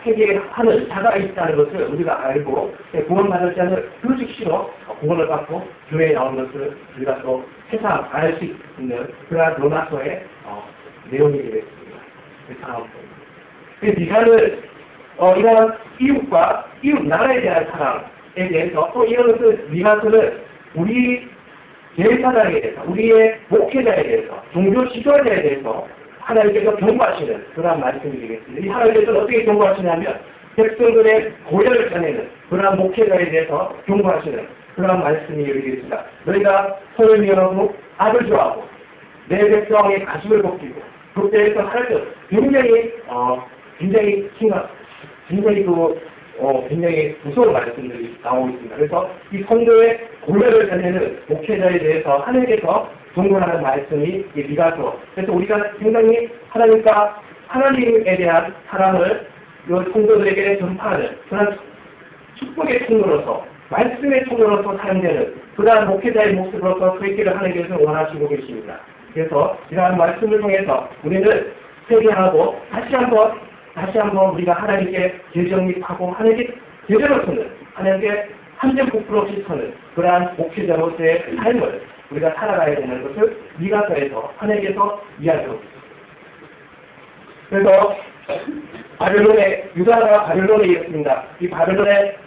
S3: 회개하는 자가 있다는 것을 우리가 알고 구원받을 자는 그 즉시로 구원을 받고 교회에 나온 것을 우리가 또 세상 알 수 있는 그러한 로마서의 내용이 되겠습니다. 미가는 이러한 이웃 나라에 대한 사랑에 대해서 또 이런 것을 미가서는 우리 제사장에 대해서 우리의 목회자에 대해서 종교 지도자에 대해서 하나님께서 경고하시는 그러한 말씀이 되겠습니다. 이 하나님께서는 어떻게 경고하시냐면 백성들의 고열을 전하는 그러한 목회자에 대해서 경고하시는 그러한 말씀이 여기 되겠습니다. 너희가 손을 미워하고 악을 좋아하고 내 백성의 가슴을 벗기고 그때에서 할 것 굉장히 무서운 말씀들이 나오고 있습니다. 그래서 이 성도의 고열을 전하는 목회자에 대해서 하나님께서 경고하는 말씀이 미가서. 그래서 우리가 굉장히 하나님에 대한 사랑을 이 성도들에게 전파하는 그런 축복의 통로로서 말씀의 통로로서 사용되는 그러한 목회자의 모습으로서 그 있기를 하나님께서 원하시고 계십니다. 그래서 이러한 말씀을 통해서 우리는 회개하고 다시 한번 우리가 하나님께 재정립하고 하나님께 제대로 서는 하나님께 한점부풀없이 서는 그러한 목회자로서의 삶을 우리가 살아가야 되는 것을 미가서에서 하나님께서 이야기하고 있습니다. 그래서 유다가 바벨론에 있습니다. 이 바벨론의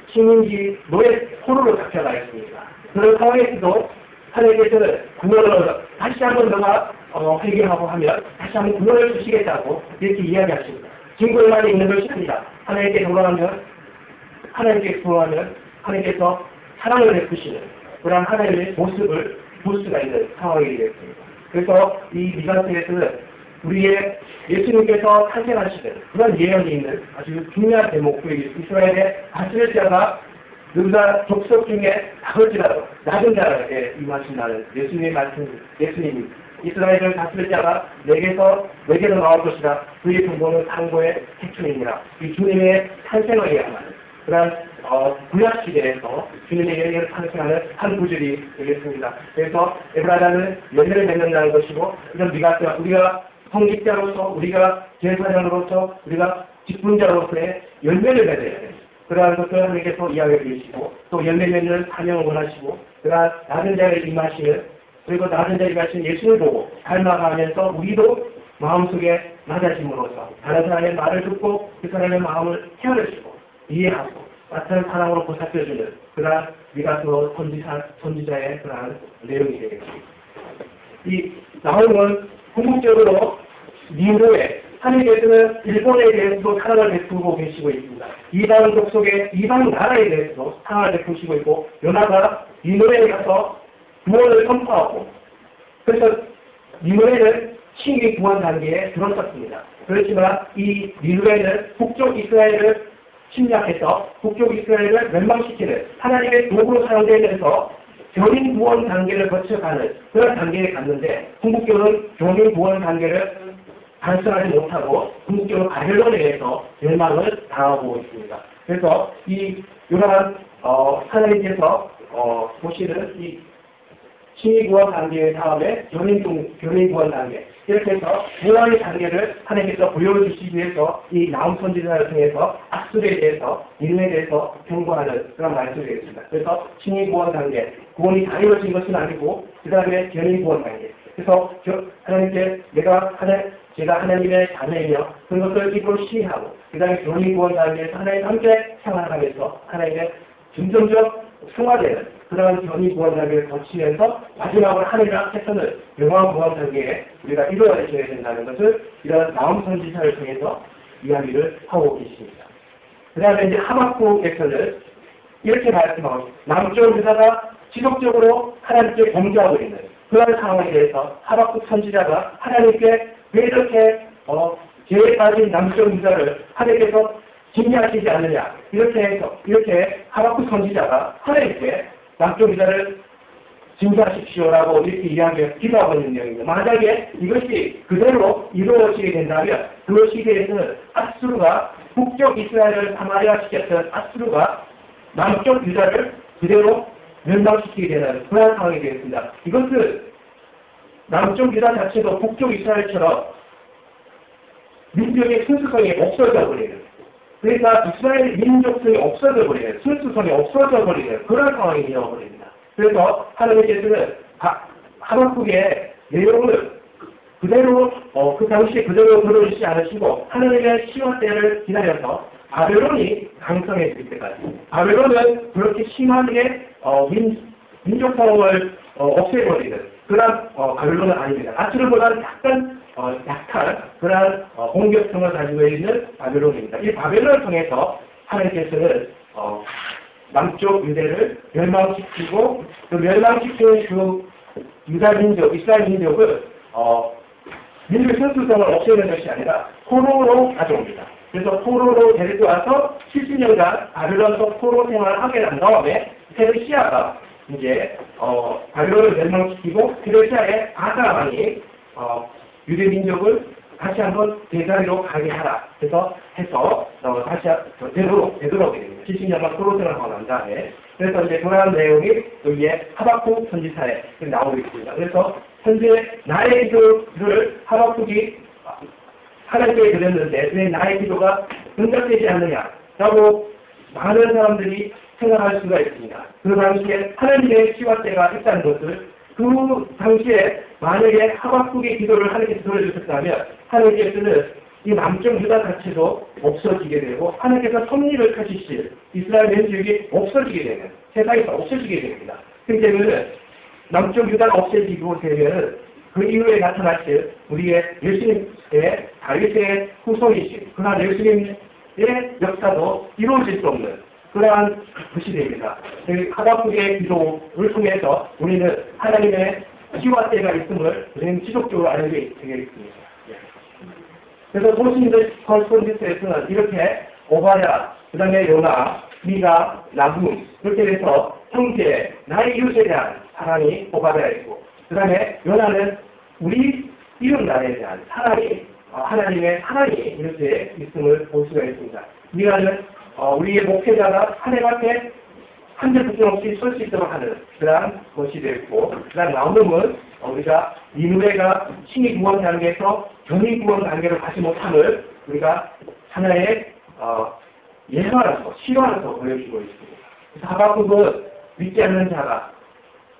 S3: 식민지 노예 포로로 잡혀가 있습니다. 그런 상황에서도 하나님께서는 구원을 다시 한번 너가 회개하고 하면 다시 한번 구원을 주시겠다고 이렇게 이야기하십니다. 증거에만 있는 것이 아니라 하나님께 돌아가면 하나님께서 사랑을 베푸시는 그런 하나님의 모습을 볼 수가 있는 상황이 되겠습니다. 그래서 이 미가서에서는 우리의 예수님께서 탄생하시는 그런 예언이 있는 아주 중요한 대목이 이스라엘의 다스릴 자가 누가 족속 중에 작을지라도 낮은 자에게 임하신다는 예수님의 말씀, 예수님이 이스라엘을 다스릴 자가 내게로 나올 것이라 그의 정보는 상고의 태초이니라. 이 주님의 탄생을 이야기하는 그러한 구약 시대에서 주님에게 상징하는 한 구절이 되겠습니다. 그래서 에브라다는 열매를 맺는다는 것이고, 이런 미가스가 우리가 성직자로서, 우리가 제사장으로서, 우리가 직분자로서의 열매를 맺어야 돼요. 그러한 것을 하나님께서 이야기해 주시고, 또 열매 맺는 사명을 원하시고, 그러한 낮은 자에 임하시는, 그리고 낮은 자에 임하시는 예수를 보고 닮아가면서 우리도 마음속에 낮아짐으로써 다른 사람의 말을 듣고 그 사람의 마음을 헤아려주고 이해하고 같은 사랑으로 보살펴주는 그러한 미가서 선지자의 그러한 내용이 되겠습니다. 이 나홀은 궁극적으로 니누에 하나님께서는 일본에 대해서도 사랑을 베푸고 계시고 있습니다. 이방 족속의 이방 나라에 대해서도 사랑을 베푸시고 있고, 요나가 니누에 가서 구원을 선포하고, 그래서 니누에는 칭의 구원 단계에 들어섰습니다. 그렇지만 이 니누에는 북쪽 이스라엘을 침략해서 북쪽 이스라엘을 멸망시키는 하나님의 도구로 사용되면서 견인 구원 단계를 거쳐가는 그런 단계에 갔는데, 궁극적으로는 견인 구원 단계를 달성하지 못하고 궁극적으로 바벨론에 의해서 멸망을 당하고 있습니다. 그래서 이 이러한 하나님께서 보시는 이 칭의 구원 단계 다음에 견인 구원 단계, 이렇게 해서 구원의 단계를 하나님께서 보여주시기 위해서 이 나움 선지자를 통해서 악술에 대해서, 니누에 대해서 경고하는 그런 말씀이 되겠습니다. 그래서 칭의 구원 단계, 구원이 다 이루어진 것은 아니고 그 다음에 견인 구원 단계. 그래서 하나님께 제가 하나님의 자녀이며 그것을 입으로 시하고 그 다음에 견인 구원 단계에서 하나님 함께 생활하면서 하나님의 점점점 승화되는 그러한 견인 구원 단계를 거치면서 마지막으로 하늘 앞에서는 영광 구원 단계에 우리가 이루어져야 된다는 것을 이런 나움 선지자를 통해서 이야기를 하고 계십니다. 그 다음에 이제 하박국에서는 이렇게 말씀하고 남쪽 유다가 지속적으로 하나님께 범죄하고 있는 그런 상황에 대해서 하박국 선지자가 하나님께 왜 이렇게 죄에 빠진 남쪽 유다를 하나님께서 징계하시지 않느냐, 이렇게 하박국 선지자가 하나님께 남쪽 유다를 징계하십시오라고 이렇게 기도하고 있는 내용입니다. 만약에 이것이 그대로 이루어지게 된다면 그 시대에서는 아수르가 북쪽 이스라엘을 사마리아시켰던 아수르가 남쪽 유다를 그대로 멸망시키게 되는 그런 상황이 되겠습니다. 이것은 남쪽 유다 자체도 북쪽 이스라엘처럼 민족의 순수성이 없어져 버리는, 그러니까 이스라엘 민족성이 없어져 버리는, 순수성이 없어져 버리는 그런 상황이 되어버립니다. 그래서 하나님께서는 하박국의 내용을 그대로 그 당시에 그대로 들어주시지 않으시고 하나님의 시화 때를 기다려서 바벨론이 강성해질 때까지, 바벨론은 그렇게 심하게 민족성을 없애버리는 그런 바벨론은 아닙니다. 아수르보다는 약한 그런 공격성을 가지고 있는 바벨론입니다. 이 바벨론을 통해서 하나님께서는 남쪽 유대를 멸망시키고 그 멸망시킨 그 유다 민족, 이스라엘 민족을 민족의 순수성을 없애는 것이 아니라 포로로 가져옵니다. 그래서 포로로 데리고 와서 70년간 바벨론에서 포로 생활을 하게 난 다음에 페르시아가 이제 바벨론을 멸망시키고 페르시아의 아사 왕이 유대 민족을 다시 한번 제자리로 가게 하라. 해서 다시 되돌아오게 됩니다. 70년간 포로 생활을 하고 난 다음에. 그래서 이제 그러한 내용이 여기에 하박국 선지사에 나오고 있습니다. 그래서 현재 나의 기도를 하박국이 하나님께 드렸는데 왜 나의 기도가 응답되지 않느냐라고 많은 사람들이 생각할 수가 있습니다. 그 당시에 하나님의 시화때가 있다는 것을, 그 당시에 만약에 하박국의 기도를 하나님께서 들어주셨다면 하나님께서는 이 남쪽 유다 자체도 없어지게 되고 하나님께서 섭리를 펴주실 이스라엘 민족이 없어지게 되는, 세상에서 없어지게 됩니다. 그렇기 때문에 남쪽 유다가 없어지고 되면 그 이후에 나타나실 우리의 예수님의 다윗의 후손이신 그러한 예수님의 역사도 이루어질 수 없는 그러한 것이 됩니다. 하박국의 기도를 통해서 우리는 하나님의 시화때가 있음을 우리는 지속적으로 알게 되겠습니다. 그래서 도신들 선지서에서는 이렇게 오바야, 그 다음에 요나, 미가, 나훔 이렇게 돼서 형제, 나의 이웃에 대한 사랑이 오바야 있고, 그 다음에 요나는 우리 이웃 나라에 대한 사랑이 하나님의 사랑이 이렇게 있음을 볼 수가 있습니다. 미가는 우리의 목회자가 하나님 앞에 한들 부분 없이 설 수 있도록 하는 그러한 것이 되었고, 그다음 나오는 우리가 니누웨가 신이 구원 단계에서 전이 구원 단계로 가지 못함을 우리가 하나의 예화라서 실화라서 보여주고 있습니다. 그래서 하박국은 믿지 않는 자가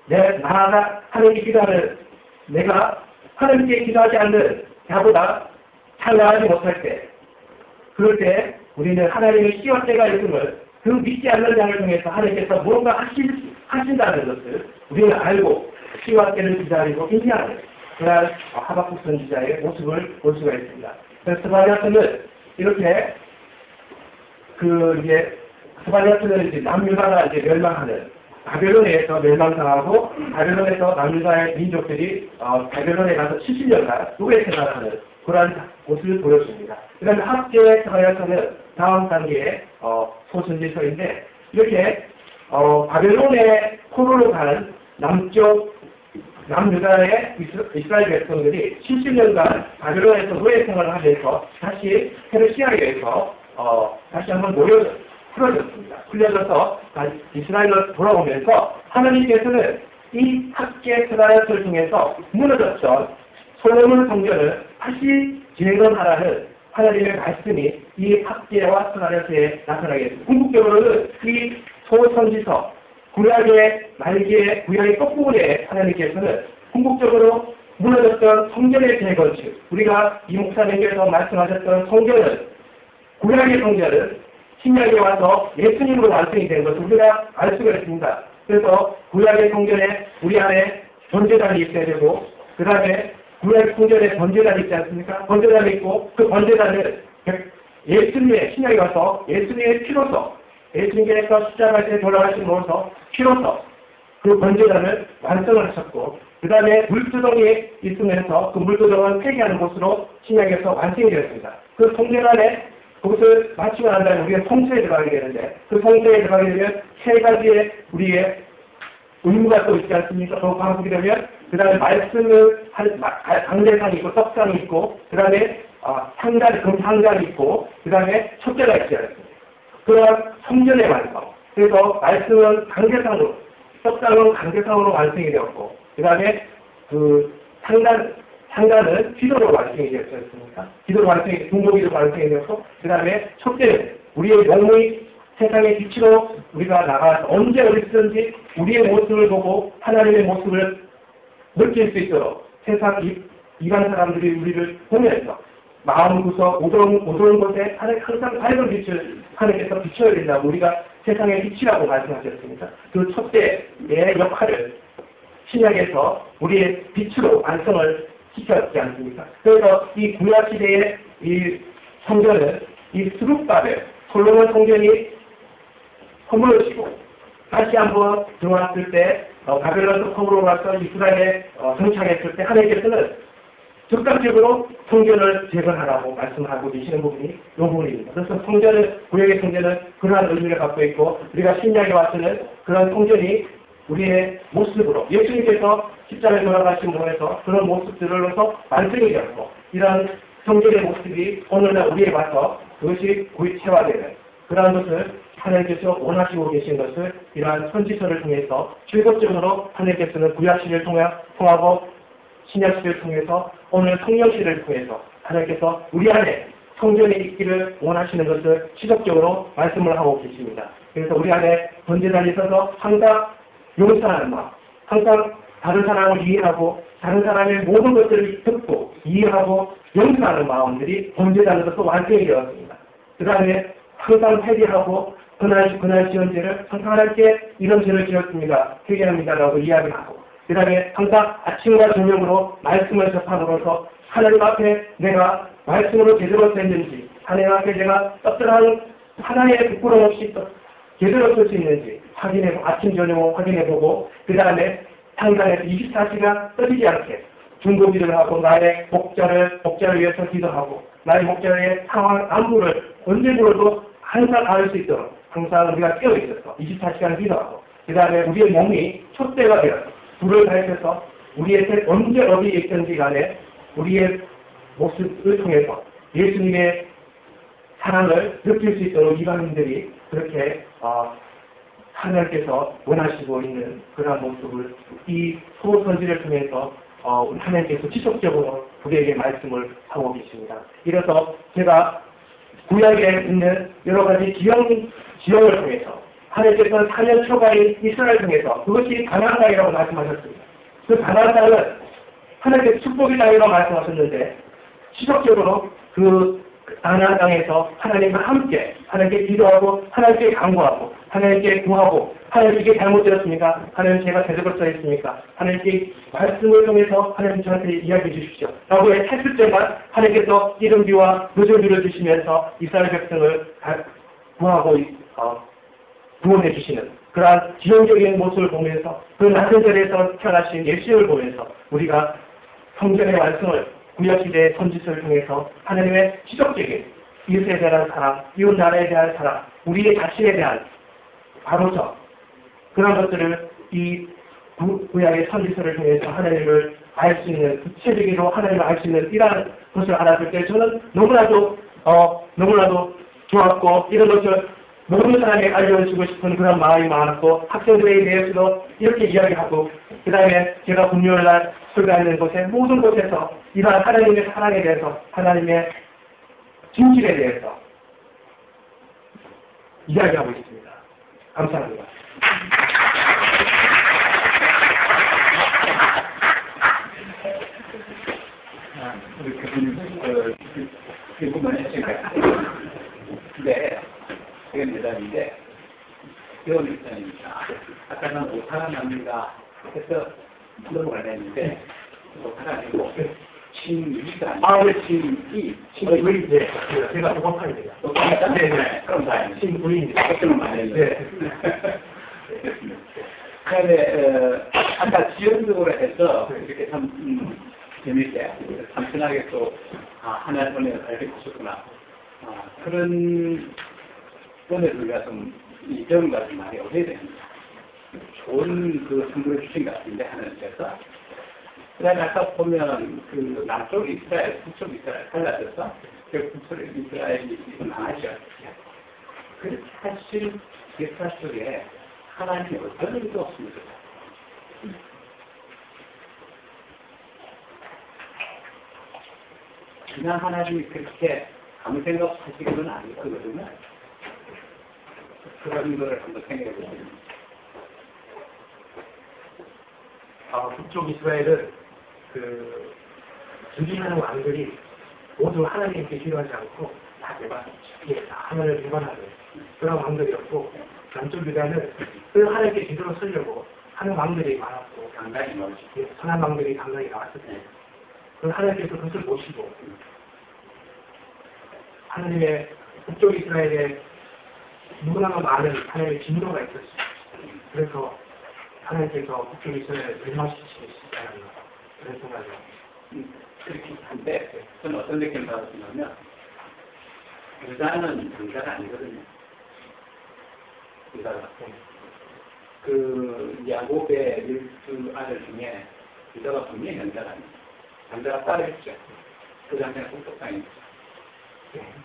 S3: 나가 하나님께 기도하는 내가 하나님께 기도하지 않는 자보다 잘 나가지 못할 때, 그럴 때 우리는 하나님의 씨와 때가 있음을 그 믿지 않는 자를 통해서 하나님께서 무언가 하신다는 것을 우리는 알고 씨와 때를 기다리고 인지하는 그런 하박국 선지자의 모습을 볼 수가 있습니다. 그래서 스바냐스는 이렇게 스바냐스는 이제 남유다가 이제 멸망하는 바벨론에 의해서 멸망당하고 바벨론에서 남유다의 민족들이 바벨론에 가서 70년간 노예 생활하는 그러한 모습을 보여줍니다. 그 다음에 학계에 들어가서는 다음 단계의 소선지서인데 이렇게 바벨론의 포로로 가는 남쪽 남유다의 이스라엘 백성들이 70년간 바벨론에서 노예 생활을 하면서 다시 페르시아에 의해서 다시 한번 풀어졌습니다. 이스라엘로 돌아오면서 하나님께서는 이 학계 스가랴서를 통해서 무너졌던 솔로몬 성전을 다시 재건하라는 하나님의 말씀이 이 학계와 스가랴서에 나타나게 됩니다. 궁극적으로는 이 소선지서 구약의 말기의 구약의 끝부분에 하나님께서는 궁극적으로 무너졌던 성전의 재건축, 우리가 이 목사님께서 말씀하셨던 성전은 구약의 성전은 신약에 와서 예수님으로 완성이 된 것을 우리가 알 수가 있습니다. 그래서 구약의 성전에 우리 안에 번제단이 있어야 되고, 그 다음에 구약의 성전에 번제단이 있지 않습니까? 번제단이 있고, 그 번제단은 예수님의 신약에 와서 예수님의 피로서, 예수님께서 십자가에 돌아가심으로써 피로서 그 번제단을 완성을 하셨고, 그 다음에 물두덩이 있으면서 그 물두덩을 폐기하는 곳으로 신약에서 완성이 되었습니다. 그 성전안에 그것을 마치고 난 다음에 우리가 성소에 들어가게 되는데, 그 성소에 들어가게 되면 세 가지의 우리의 의무가 또 있지 않습니까? 그 방법이 되면 그 다음에 말씀을 강대상이 있고 떡상이 있고, 그 다음에 금상장이 있고, 그 다음에 촛대가 있지 않습니까? 그러한 성전의 완성. 그래서 말씀은 강대상으로, 떡상은 강대상으로 완성이 되었고, 그 다음에 그 상단은 기도로 완성이 되었지 않습니까? 기도로 완성이, 중보기도 완성이 되었고, 그 다음에 촛대는 우리의 몸의 세상의 빛으로 우리가 나가서 언제 어디든지 우리의 모습을 보고 하나님의 모습을 느낄 수 있도록 세상 이방 사람들이 우리를 보면서 마음 구석 어두운 곳에 항상 밝은 빛을 하나님께서 비춰야 된다고 우리가 세상의 빛이라고 말씀하셨습니다. 그 촛대의 역할을 신약에서 우리의 빛으로 완성을 시켰지 않습니까? 그래서 이 구약 시대의 이 성전은 이 스룹바벨 솔로몬 성전이 허물어지고 다시 한번 들어왔을 때 바벨론에서 포로로 와서 이스라엘에 정착했을 때 하나님께서는 즉각적으로 성전을 재건하라고 말씀하고 계시는 부분이 이 부분입니다. 그래서 구약의 성전은 그러한 의미를 갖고 있고, 우리가 신약에 와서는 그런 성전이 우리의 모습으로 예수님께서 십자가에 돌아가심으로 그런 모습들로서 완성이 되었고, 이러한 성전의 모습이 오늘날 우리에 와서 그것이 구체화되는 그러한 것을 하나님께서 원하시고 계신 것을 이러한 선지서를 통해서 즐겁적으로 하나님께서는 구약시를 통하고 신약시를 통해서 오늘 성령시를 통해서 하나님께서 우리 안에 성전에 있기를 원하시는 것을 지속적으로 말씀을 하고 계십니다. 그래서 우리 안에 번제단이 있어서 항상 용서하는 마음, 항상 다른 사람을 이해하고 다른 사람의 모든 것들을 듣고 이해하고 용서하는 마음들이 번제단으로서 완성이 되었습니다. 그 다음에 항상 회개하고 그날 지은 죄를 항상 하나님께 이런 죄를 지었습니다. 회개합니다라고 이야기하고, 그 다음에 항상 아침과 저녁으로 말씀을 접함으로써 하나님 앞에 내가 말씀으로 제대로 됐는지, 하나님 앞에 내가 떡들한 하나의 부끄러움 없이 제대로 쓸 수 있는지 아침 저녁으로 확인해보고, 그 다음에 당장에서 24시간 떠지지 않게 중보기도를 하고 나의 목자를 위해서 기도하고 나의 목자의 상황 안부를 언제 불러도 항상 알 수 있도록 항상 우리가 깨어있어서 24시간 기도하고, 그 다음에 우리의 몸이 촛대가 되어서 불을 밝혀서 우리의 언제 어디에 있든지 간에 우리의 모습을 통해서 예수님의 사랑을 느낄 수 있도록 이방인들이 그렇게 하나님께서 원하시고 있는 그러한 모습을 이 소선지를 통해서 하나님께서 지속적으로 우리에게 말씀을 하고 계십니다. 이래서 제가 구약에 있는 여러 가지 지형을 통해서 하나님께서는 4년 초과인 이스라엘 중에서 그것이 가나안 땅이라고 말씀하셨습니다. 그 가나안 땅은 하나님께서 축복의 땅이라고 말씀하셨는데 지속적으로 그 가나안 땅에서 하나님과 함께 하나님께 기도하고 하나님께 간구하고 하나님께 구하고 하나님께 잘못되었습니까? 하나님 제가 제대로 써있습니까? 하나님께 말씀을 통해서 하나님 저한테 이야기해 주십시오. 라고 했을 때만 하나님께서 이른비와 늦은비를 주시면서 이스라엘 백성을 구하고 구원해 주시는 그러한 지형적인 모습을 보면서 그 낮은 자리에서 태어나신 예수를 보면서 우리가 성경의 말씀을 구약시대의 선지서를 통해서 하나님의 지속적인 이웃에 대한 사랑, 이웃 나라에 대한 사랑, 우리의 자신에 대한 바로서 그런 것들을 이 구약의 선지서를 통해서 하나님을 알 수 있는 구체적으로 하나님을 알 수 있는 이러한 것을 알았을 때 저는 너무나도 좋았고 이런 것을 모든 사람에게 알려주고 싶은 그런 마음이 많았고 학생들에 대해서도 이렇게 이야기하고 그 다음에 제가 금요일날 설교하는 곳에 모든 곳에서 이러한 하나님의 사랑에 대해서 하나님의 진실에 대해서 이야기하고 있습니다. 감사합니다.
S1: 우리 교수님, 질문만 했으니까. 네, 그게 대답인데, 배운 입장입니다. 아까는 오타가 납니다. 해서 넘어가야 되는데, 오타가 아니고, 진위가 아니고,
S3: 친구이 이제 제가 조합하입니다.
S1: 네, 그럼 다행이네.
S3: 친구입니다.
S1: 그럼 말해요. 그다음에 아까 지연적으로 해서 이렇게 참 재밌게 단순하게 또 하나님을 알게 되셨구나. 그런 은혜를 우리가 좀 이전과 좀 많이 얻어야 됩니다. 좋은 그 선물을 주신 것 같은데 하나님께서. 그다음에 아까 보면 그 남쪽 이스라엘, 북쪽 이스라엘 갈라져서 그 북쪽 이스라엘이 망하죠. 그 사실 역사 속에 하나님이 어떤 일도 없습니다. 그냥 하나님이 그렇게 아무 생각 없이 하시는 건 아니거든요. 그런 거를 한번 생각해 보시면.
S3: 북쪽 이스라엘은 그 주지하는 왕들이 모두 하나님께 기도하지 않고 다 하나님을 위반하는 그런 왕들이었고 남쪽 유다는 그 하나님께 기도를 쓰려고 하는 왕들이 많았고
S1: 강단이 나오지.
S3: 선한 왕들이 강단이 나왔을 때 그 하나님께서 그것을 보시고 하나님의 북쪽 이스라엘에 너무나 많은 하나님의 진노가 있었어요. 그래서 하나님께서 북쪽 이스라엘을 멸망시키시다는 그런 생각을
S1: 그렇긴 한데 저는 어떤 느낌을 받았냐면 유다는 강자가 아니거든요. 유다가 그 야곱의 12 아들 중에 유다가 분명히 강자가 아닙니다. 강자가 따르겠죠. 그 다음에 북쪽당입니다.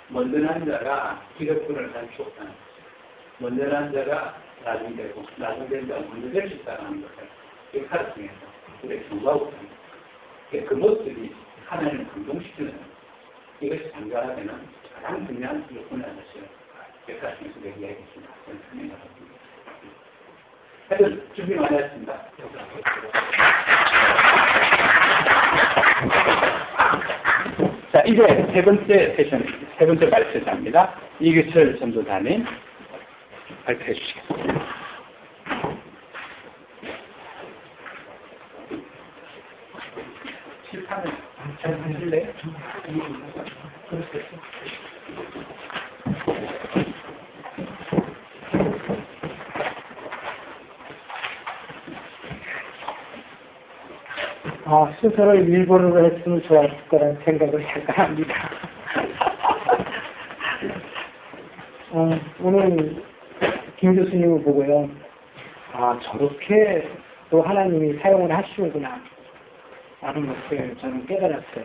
S1: 먼저 난 자가 기득권을 가지고 없다는 거죠. 먼저 난 자가 나중에 되고 나중에 된 자가 먼저 될 수 있다는 것을 역사를 통해서 우리가 경고하고 있습니다. 그 모습이 하나님을 감동시키는 이것이 장가가 되는 가장 중요한 요건이라는 것을 역사 통해서 내가 이야기했습니다. 저는 생각합니다. 하여튼 준비 많이 했습니다. 자, 이제 세 번째 세션, 세 번째 발표자입니다. 이규철 전도사님 발표해 주시겠습니다. 실판을 잘 하실래요?
S4: 순서를 일본어로 했으면 좋았을 거라는 생각을 잠깐 합니다. 오늘 김 교수님을 보고요. 저렇게 또 하나님이 사용을 하시는구나 라는 것을 저는 깨달았어요.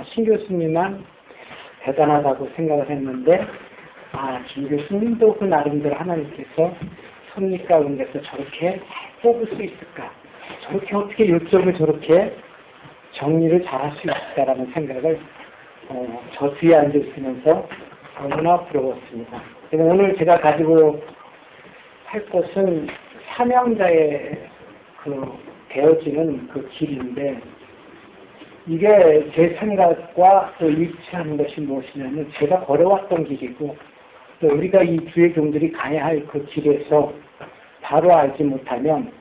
S4: 신 교수님만 대단하다고 생각을 했는데, 김 교수님도 그 나름대로 하나님께서 섭리 가운데서 저렇게 뽑을 수 있을까? 저렇게 어떻게 요점을 저렇게 정리를 잘할 수 있을까라는 생각을 저 뒤에 앉아있으면서 너무나 부러웠습니다. 오늘 제가 가지고 할 것은 사명자의 그 되어지는 그 길인데, 이게 제 생각과 또 일치하는 것이 무엇이냐면, 제가 걸어왔던 길이고, 또 우리가 이 주의 종들이 가야 할 그 길에서 바로 알지 못하면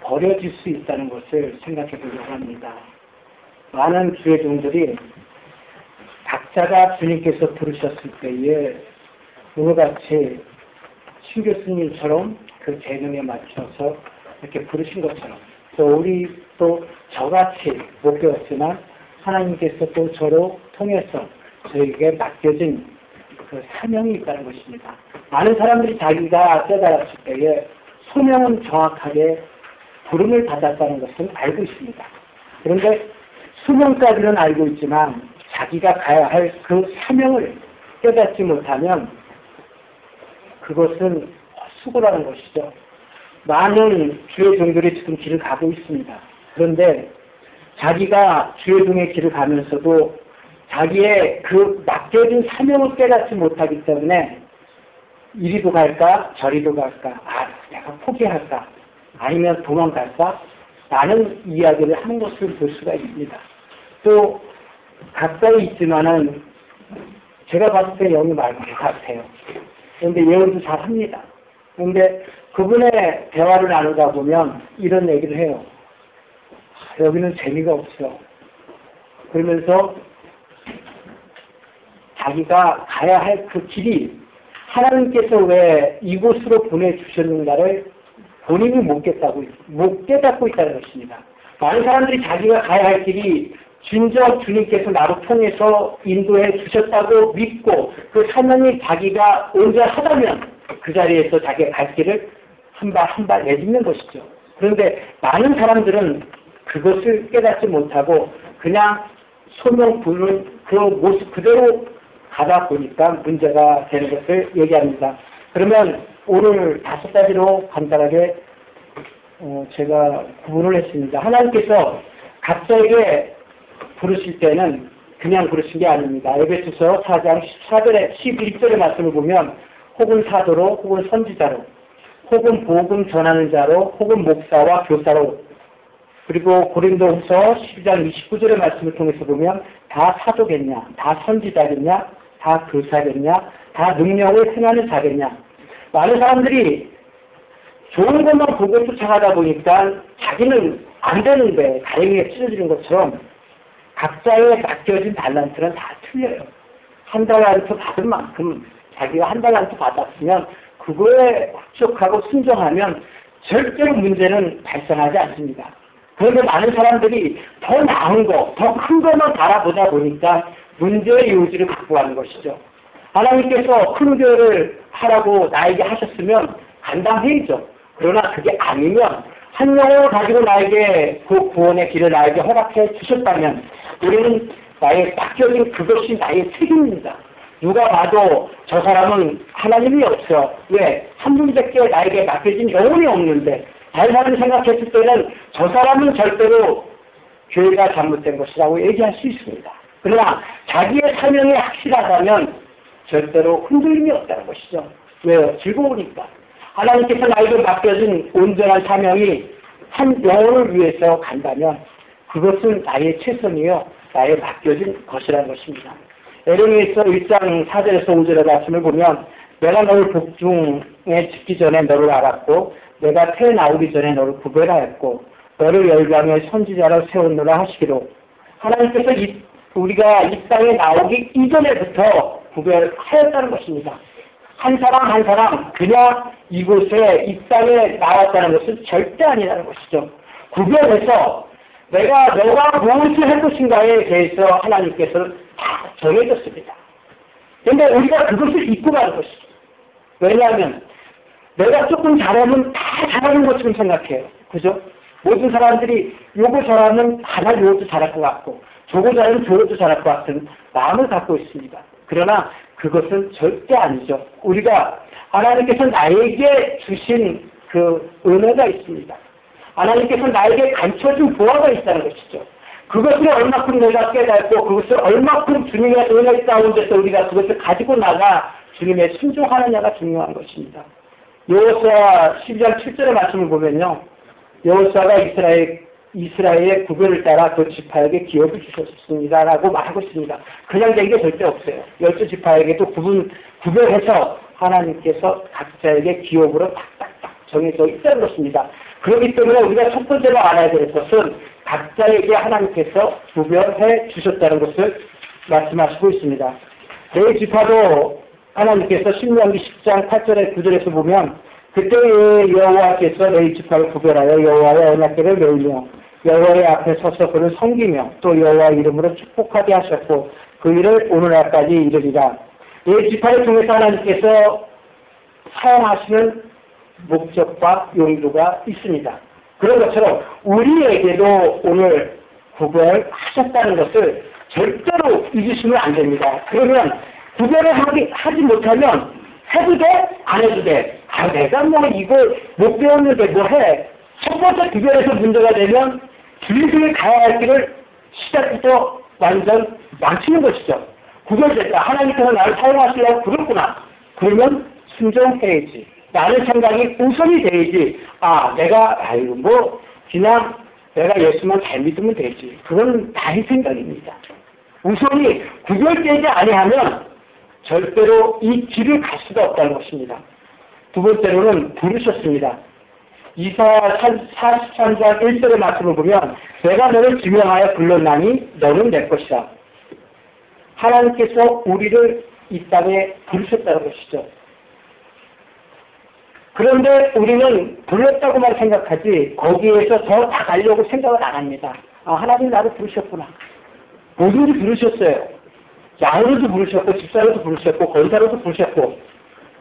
S4: 버려질 수 있다는 것을 생각해 보려고 합니다. 많은 주의 종들이 각자가 주님께서 부르셨을 때에 오늘같이 신 교수님처럼 그 재능에 맞춰서 이렇게 부르신 것처럼, 또 우리 또 저같이 못 배웠지만 하나님께서 또 저로 통해서 저에게 맡겨진 그 사명이 있다는 것입니다. 많은 사람들이 자기가 깨달았을 때에 소명은 정확하게 부름을 받았다는 것은 알고 있습니다. 그런데 수명까지는 알고 있지만 자기가 가야 할 그 사명을 깨닫지 못하면 그것은 수고라는 것이죠. 많은 주의 종들이 지금 길을 가고 있습니다. 그런데 자기가 주의 종의 길을 가면서도 자기의 그 맡겨진 사명을 깨닫지 못하기 때문에 이리도 갈까 저리도 갈까, 내가 포기할까 아니면 도망갈까 라는 이야기를 하는 것을 볼 수가 있습니다. 또 가까이 있지만은 제가 봤을 때 영이 맑은 것 같아요. 그런데 예언도 잘합니다. 그런데 그분의 대화를 나누다 보면 이런 얘기를 해요. 여기는 재미가 없어. 그러면서 자기가 가야 할 그 길이 하나님께서 왜 이곳으로 보내주셨는가를 본인이 못 깨닫고 있다는 것입니다. 많은 사람들이 자기가 가야 할 길이 진정 주님께서 나로 통해서 인도해 주셨다고 믿고 그 사명이 자기가 온전하다면 그 자리에서 자기가 갈 길을 한 발 한 발 내딛는 것이죠. 그런데 많은 사람들은 그것을 깨닫지 못하고 그냥 소명 부르는 그 모습 그대로 가다 보니까 문제가 되는 것을 얘기합니다. 그러면 오늘 5가지로 간단하게 제가 구분을 했습니다. 하나님께서 각자에게 부르실 때는 그냥 부르신 게 아닙니다. 에베소서 4장 14절에 11절의 말씀을 보면 혹은 사도로, 혹은 선지자로, 혹은 복음 전하는 자로, 혹은 목사와 교사로, 그리고 고린도후서 12장 29절의 말씀을 통해서 보면 다 사도겠냐, 다 선지자겠냐, 다 교사겠냐, 다 능력을 행하는 자겠냐. 많은 사람들이 좋은 것만 보고 쫓아가다 보니까 자기는 안 되는데 다행히 찢어지는 것처럼 각자의 맡겨진 달란트는 다 틀려요. 한 달란트 받은 만큼 자기가 한 달란트 받았으면 그거에 흡족하고 순종하면 절대로 문제는 발생하지 않습니다. 그런데 많은 사람들이 더 나은 거, 더 큰 것만 바라보다 보니까 문제의 요지를 갖고 가는 것이죠. 하나님께서 큰 교회를 하라고 나에게 하셨으면 감당해야죠. 그러나 그게 아니면 한 영혼을 가지고 나에게 그 구원의 길을 나에게 허락해 주셨다면 우리는 나의 맡겨진 그것이 나의 책임입니다. 누가 봐도 저 사람은 하나님이 없어. 왜? 한 분밖에 나에게 맡겨진 영혼이 없는데 다른 사람이 생각했을 때는 저 사람은 절대로 교회가 잘못된 것이라고 얘기할 수 있습니다. 그러나 자기의 사명이 확실하다면 절대로 흔들림이 없다는 것이죠. 왜요? 즐거우니까. 하나님께서 나에게 맡겨진 온전한 사명이 한 영혼을 위해서 간다면 그것은 나의 최선이요, 나의 맡겨진 것이라는 것입니다. 에레미야서 1장 4절에서 5절의 말씀을 보면 내가 너를 복중에 짓기 전에 너를 알았고 내가 태어 나오기 전에 너를 구별하였고 너를 열방의 선지자로 세웠노라 하시기로 하나님께서 우리가 이 땅에 나오기 이전에부터 구별하였다는 것입니다. 한 사람 한 사람 그냥 이곳에 이 땅에 나왔다는 것은 절대 아니라는 것이죠. 구별해서 너가 무엇을 할 것인가에 대해서 하나님께서는 다 정해졌습니다. 그런데 우리가 그것을 잊고 가는 것이죠. 왜냐하면 내가 조금 잘하면 다 잘하는 것처럼 생각해요. 그죠? 모든 사람들이 요거 잘하면 하나 요것도 잘할 것 같고 조고자는 조로도 잘할 것 같은 마음을 갖고 있습니다. 그러나 그것은 절대 아니죠. 우리가 하나님께서 나에게 주신 그 은혜가 있습니다. 하나님께서 나에게 감춰준 보화가 있다는 것이죠. 그것을 얼마큼 내가 깨닫고 그것을 얼마큼 주님의 은혜 가운데서 우리가 그것을 가지고 나가 주님의 순종하느냐가 중요한 것입니다. 여호수아 12장 7절의 말씀을 보면요. 여호수아가 이스라엘의 구별을 따라 그 지파에게 기업을 주셨습니다. 라고 말하고 있습니다. 그냥 된 게 절대 없어요. 12지파에게도 구별해서 하나님께서 각자에게 기업으로 딱딱딱 정해져 있다는 것입니다. 그렇기 때문에 우리가 첫 번째로 알아야 될 것은 각자에게 하나님께서 구별해 주셨다는 것을 말씀하시고 있습니다. 네 지파도 하나님께서 신명기 10장 8절에 9절에서 보면 그때에 여호와께서 네 지파를 구별하여 여호와의 언약궤를 메우며 여호와의 앞에 서서 그를 섬기며 또 여호와 이름으로 축복하게 하셨고 그 일을 오늘날까지 이르리라. 네 지파를 통해서 하나님께서 사용하시는 목적과 용도가 있습니다. 그런 것처럼 우리에게도 오늘 구별하셨다는 것을 절대로 잊으시면 안 됩니다. 그러면 구별을 하지 못하면 해도 돼? 안 해도 돼? 아, 내가 뭐 이거 못 배웠는데 뭐 해? 첫 번째 구별에서 문제가 되면 주님께 가야 할 길을 시작부터 완전 망치는 것이죠. 구별됐다. 하나님께서 나를 사용하시려고 그랬구나. 그러면 순종해야지. 나는 생각이 우선이 돼야지. 아, 아이고, 그냥 내가 예수만 잘 믿으면 되지. 그건 나의 생각입니다. 우선이 구별되지 아니하면 절대로 이 길을 갈 수가 없다는 것입니다. 두 번째로는 부르셨습니다. 이사야 43장 1절의 말씀을 보면 내가 너를 지명하여 불렀나니 너는 내 것이다. 하나님께서 우리를 이 땅에 부르셨다는 것이죠. 그런데 우리는 불렀다고만 생각하지 거기에서 더 나가려고 생각을 안 합니다. 아, 하나님 나를 부르셨구나. 모두를 부르셨어요. 양으로도 부르셨고 집사로도 부르셨고 권사로도 부르셨고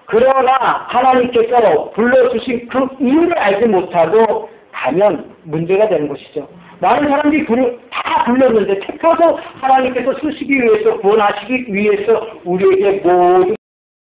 S4: 그러나 하나님께서 불러주신 그 이유를 알지 못하고 가면 문제가 되는 것이죠. 많은 사람들이 다 불렀는데 택해서 하나님께서 쓰시기 위해서 구원하시기 위해서 우리에게 모든